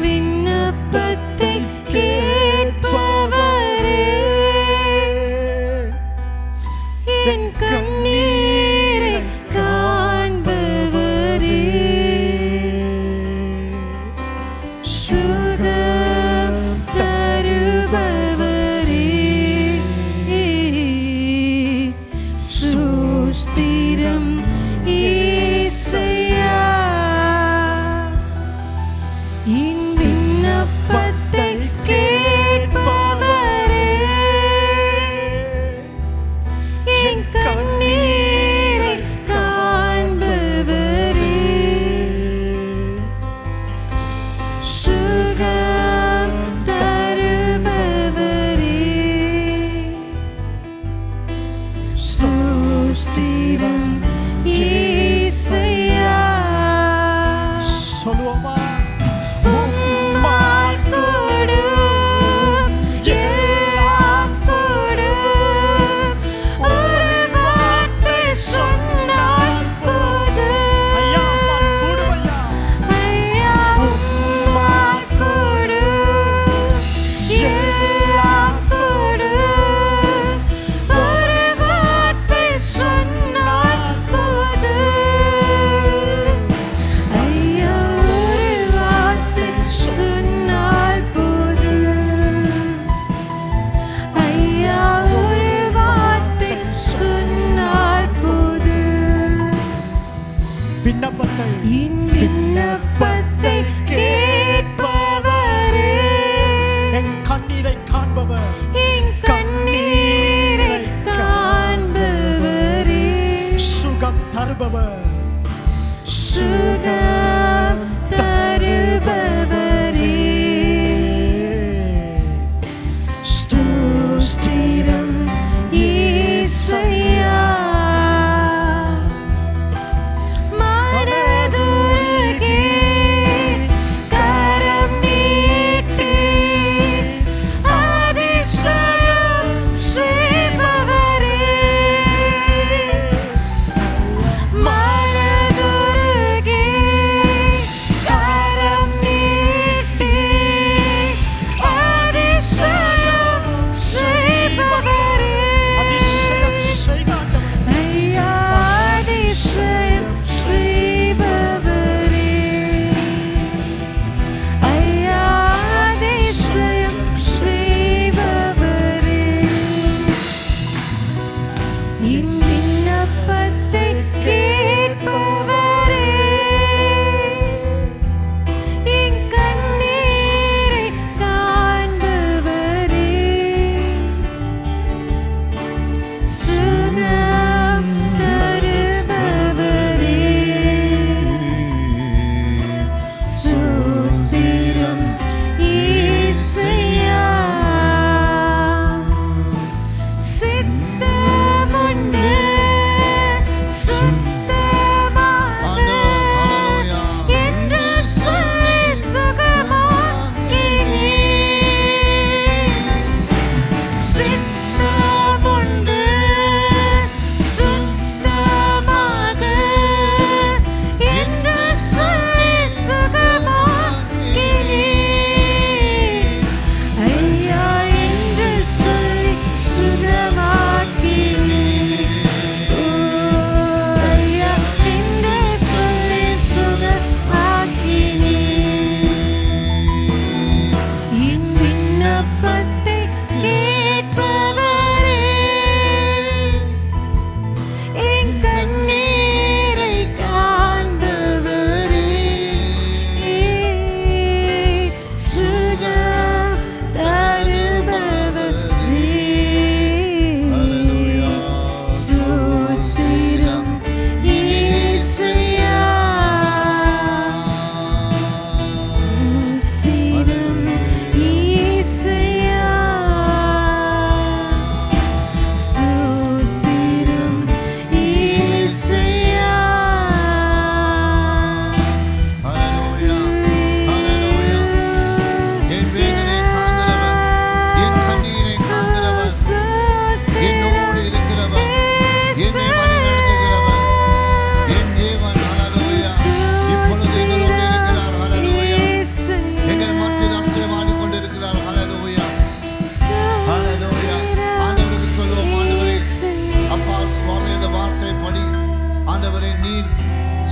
விண்ணப்பத்தை கேட்பவரே, என் கண்ணீரை காண்பவரே, சுகம் தருபவரே, ஸ்தோத்திரம் இயேசுவே. என் விண்ணப்பத்தை கேட்பவரே, என் கண்ணீரை காண்பவரே, சுகம் தருபவரே, ஸ்தோத்திரம் இயேசுவே. சொல்லுவோமா? உம்மால் கூடும், எல்லாம் கூடும், ஒரு வார்த்தை சொன்னால் போதும். ஐயா உம்மால் கூடும் ஐயா. ஐயா உம்மால் கூடும், எல்லாம் கூடும், ஒரு வார்த்தை சொன்னால் போதும். ஐயா ஒரு வார்த்தை சொன்னால் போதும். ஐயா ஒரு வார்த்தை சொன்னால் போதும். விண்ணப்பத்தை என் விண்ணப்பத்தை கேட்பவரே, என் கண்ணீரை காண்பவர், என் கண்ணீரை காண்பவரே, சுகம் தருபவர், சுகம் தருபவரே, ஸ்தோத்திரம் இயேசுவே. மனதுருகி கரம் நீட்டி அதிசயம் செய்பவரே, மனதுருகி கரம் நீட்டி அதிசயம் செய்பவரே, அதிசயம் செய்காண்டவர், ஐயா அதிசயம் செய்பவரே, ஐயா அதிசயம் செய்பவரே. என் விண்ணப்பத்தை கேட்பவரே, என் கண்ணீரை காண்பவரே, சுகம் தருபவரே, ஸ்தோத்திரம் இயேசுவே. சித்தமுண்டு சுத்தமாக என்று சொல்லி சுகமாக்கினீர். சித்தமுண்டு சுத்தமாக என்று சொல்லி சுகமாக்கினீர். ஐயா என்று சொல்லி சுகமாக்கினீர். ஓ ஐயா என்று சொல்லி சுகமாக்கினீர். என் விண்ணப்பத்தை கேட்பவரே, என் கண்ணீரை காண்பவரே, சுகம் தருபவரே, ஸ்தோத்திரம் இயேசுவே. ஸ்தோத்திரம் இயேசுவே. ஸ்தோத்திரம் இயேசுவே. Hallelujah. Hallelujah. என் என்னை வழி நடத்துகிறவர் என் தேவன். ஹல்லேலூயா. இப்பொழுது எங்களோடு இருக்கிறார். ஹல்லேலூயா. எங்கள் மத்தியில் ஆசீர்வாடி கொண்டிருக்கிறார். ஹல்லேலூயா. ஹல்லேலூயா. ஆண்டவருக்கு சொல்லுவோம், ஆண்டவரே அப்பா சுவாமி அந்த வார்த்தை படி ஆண்டவரே நீர்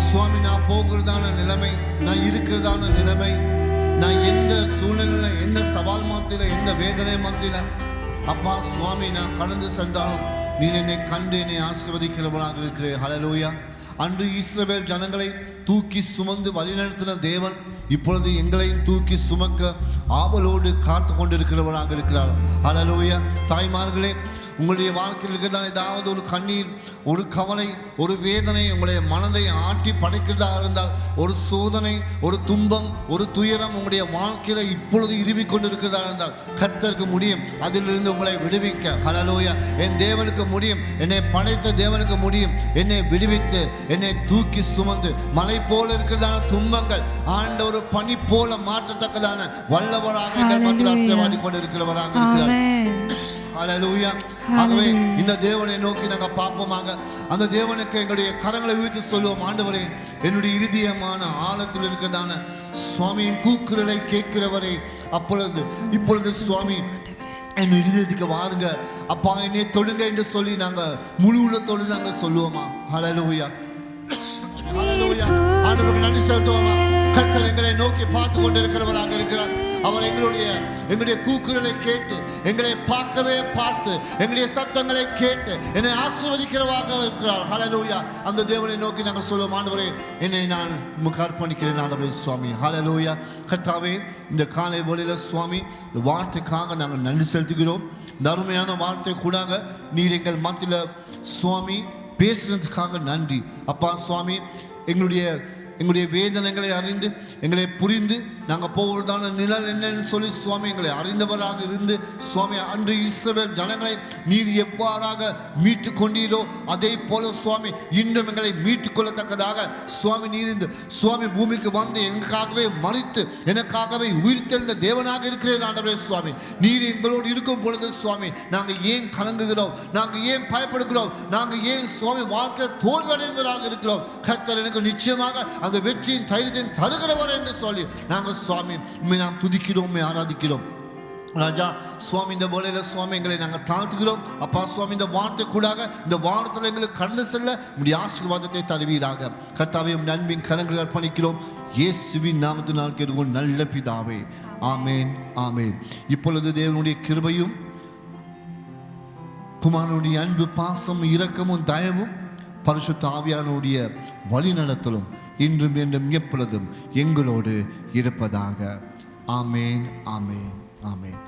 சுவாமி நான் போகிறதான நிலைமை, நான் இருக்கிறதான நிலைமை, நான் எந்த சூழ்நிலையில எந்த சவால் மத்தியில எந்த வேதனை மத்தியில அப்பா சுவாமி நான் கடந்து சென்றாலும் நீர் என்னை கண்டு என்னை ஆசீர்வதிக்கிறவனாக இருக்கிறேன். ஹல்லேலூயா. அன்று இஸ்ரவேல் ஜனங்களை தூக்கி சுமந்து வழிநடத்தின தேவன் இப்பொழுது எங்களையும் தூக்கி சுமக்க ஆவலோடு காத்து கொண்டிருக்கிறவனாக இருக்கிறார். ஹல்லேலூயா. தாய்மார்களே, உங்களுடைய வாழ்க்கையில் இருக்கிறதான ஏதாவது ஒரு கண்ணீர், ஒரு கவலை, ஒரு வேதனை உங்களுடைய மனதை ஆட்டி படைக்கிறதா இருந்தால், ஒரு சோதனை, ஒரு துன்பம், ஒரு துயரம் உங்களுடைய வாழ்க்கையில இப்பொழுது இருவிக் கொண்டிருக்கிறதா இருந்தால் கர்த்தருக்கு முடியும் அதிலிருந்து உங்களை விடுவிக்க. ஹல்லேலூயா. என் தேவனுக்கு முடியும், என்னை படைத்த தேவனுக்கு முடியும் என்னை விடுவித்து என்னை தூக்கி சுமந்து மலை போல இருக்கிறதான துன்பங்கள் ஆண்டவர் பனி போல மாற்றத்தக்கதான வல்லவராக ஆசீர்வாடி கொண்டிருக்கிறவராக இருக்கிறார். ஹல்லேலூயா. ஆகவே இந்த தேவனை நோக்கி நாங்கள் பார்ப்போமாக. அந்த தேவனுக்கு எங்களுடைய கரங்களை உயர்த்தி சொல்லுவோம், ஆண்டவரே என்னுடைய இருதயமான ஆழத்தில் இருக்கிறதான சுவாமியின் கூக்குரலை கேட்கிறவரே இப்பொழுது சுவாமி என் இருதயத்துக்கு வாருங்க அப்பா, என்னை தொடுங்க என்று சொல்லி நாங்க முழு உள்ளத்தோடு நாங்க சொல்லுவோமா. ஹல்லேலூயா. ஹல்லேலூயா. ஆண்டவருக்கு நன்றி செலுத்துவோமா. கர்த்தர் எங்களை நோக்கி பார்த்து கொண்டிருக்கிறவராக இருக்கிறார். அவர் எங்களுடைய கூக்குரலை கேட்டு எங்களை பார்த்து எங்களுடைய சத்தங்களை கேட்டு என்னை ஆசீர்வதிக்கிறவராக இருக்கிறார். ஹல்லேலூயா. அந்த தேவனை நோக்கி நாங்கள் சொல்லுவோம், ஆண்டவரே என்னை நான் உமக்கு அர்ப்பணிக்கிறேன் ஆண்டவரே சுவாமி. ஹல்லேலூயா. கர்த்தாவே இந்த காலை வேளையில சுவாமி இந்த வார்த்தைக்காக நாங்கள் நன்றி செலுத்துகிறோம். இந்த அருமையான வார்த்தை கூடாக நீர் எங்கள் மத்தியில சுவாமி பேசுறதுக்காக நன்றி அப்பா. சுவாமி எங்களுடைய வேதனைகளை அறிந்து எங்களை புரிந்து நாங்கள் போகிறதான நிழல் என்னன்னு சொல்லி சுவாமி எங்களை அறிந்தவராக இருந்து சுவாமி அன்று இஸ்ரவேல் ஜனங்களை நீர் எவ்வாறாக மீட்டு கொண்டீரோ அதே போல சுவாமி இன்னும் எங்களை மீட்டு கொள்ளத்தக்கதாக சுவாமி நீர் இந்த சுவாமி பூமிக்கு வந்து எங்களுக்காகவே மறித்து எனக்காகவே உயிர்த்தெழுந்த தேவனாக இருக்கிறேன் ஆண்டவரே சுவாமி. நீர் எங்களோடு இருக்கும் பொழுது சுவாமி நாங்கள் ஏன் கலங்குகிறோம், நாங்கள் ஏன் பயப்படுகிறோம், நாங்கள் ஏன் சுவாமி வாழ்க்கை தோல்வடைந்தவராக இருக்கிறோம். கர்த்தர் எனக்கு நிச்சயமாக அந்த வெற்றியின் தைரியத்தையும் தருகிறவர் என்று சொல்லி நாங்கள் சுவாமி உண்மை நாம் துதிக்கிறோம், ஆராதிக்கிறோம். ராஜா சுவாமி இந்த வேளையில சுவாமி எங்களை நாங்கள் தாழ்த்துகிறோம் அப்பா. சுவாமி இந்த வார்த்தை கூடாக இந்த வாரத்தில் எங்களுக்கு கடந்து செல்ல உடைய ஆசீர்வாதத்தை தருவீராக. கர்த்தாவே நன்பின் கரங்களை அர்ப்பணிக்கிறோம் இயேசுவின் நாமத்தினால் கேட்கிறோம் நல்ல பிதாவே. ஆமேன், ஆமேன். இப்பொழுது தேவனுடைய கிருபையும் குமாரனுடைய அன்பு பாசம் இரக்கமும் தயவும் பரிசுத்த ஆவியானுடைய வழி நடத்தலும் இன்றும் என்றும் எப்பொழுதும் எங்களோடு இருப்பதாக. ஆமேன், ஆமேன், ஆமேன்.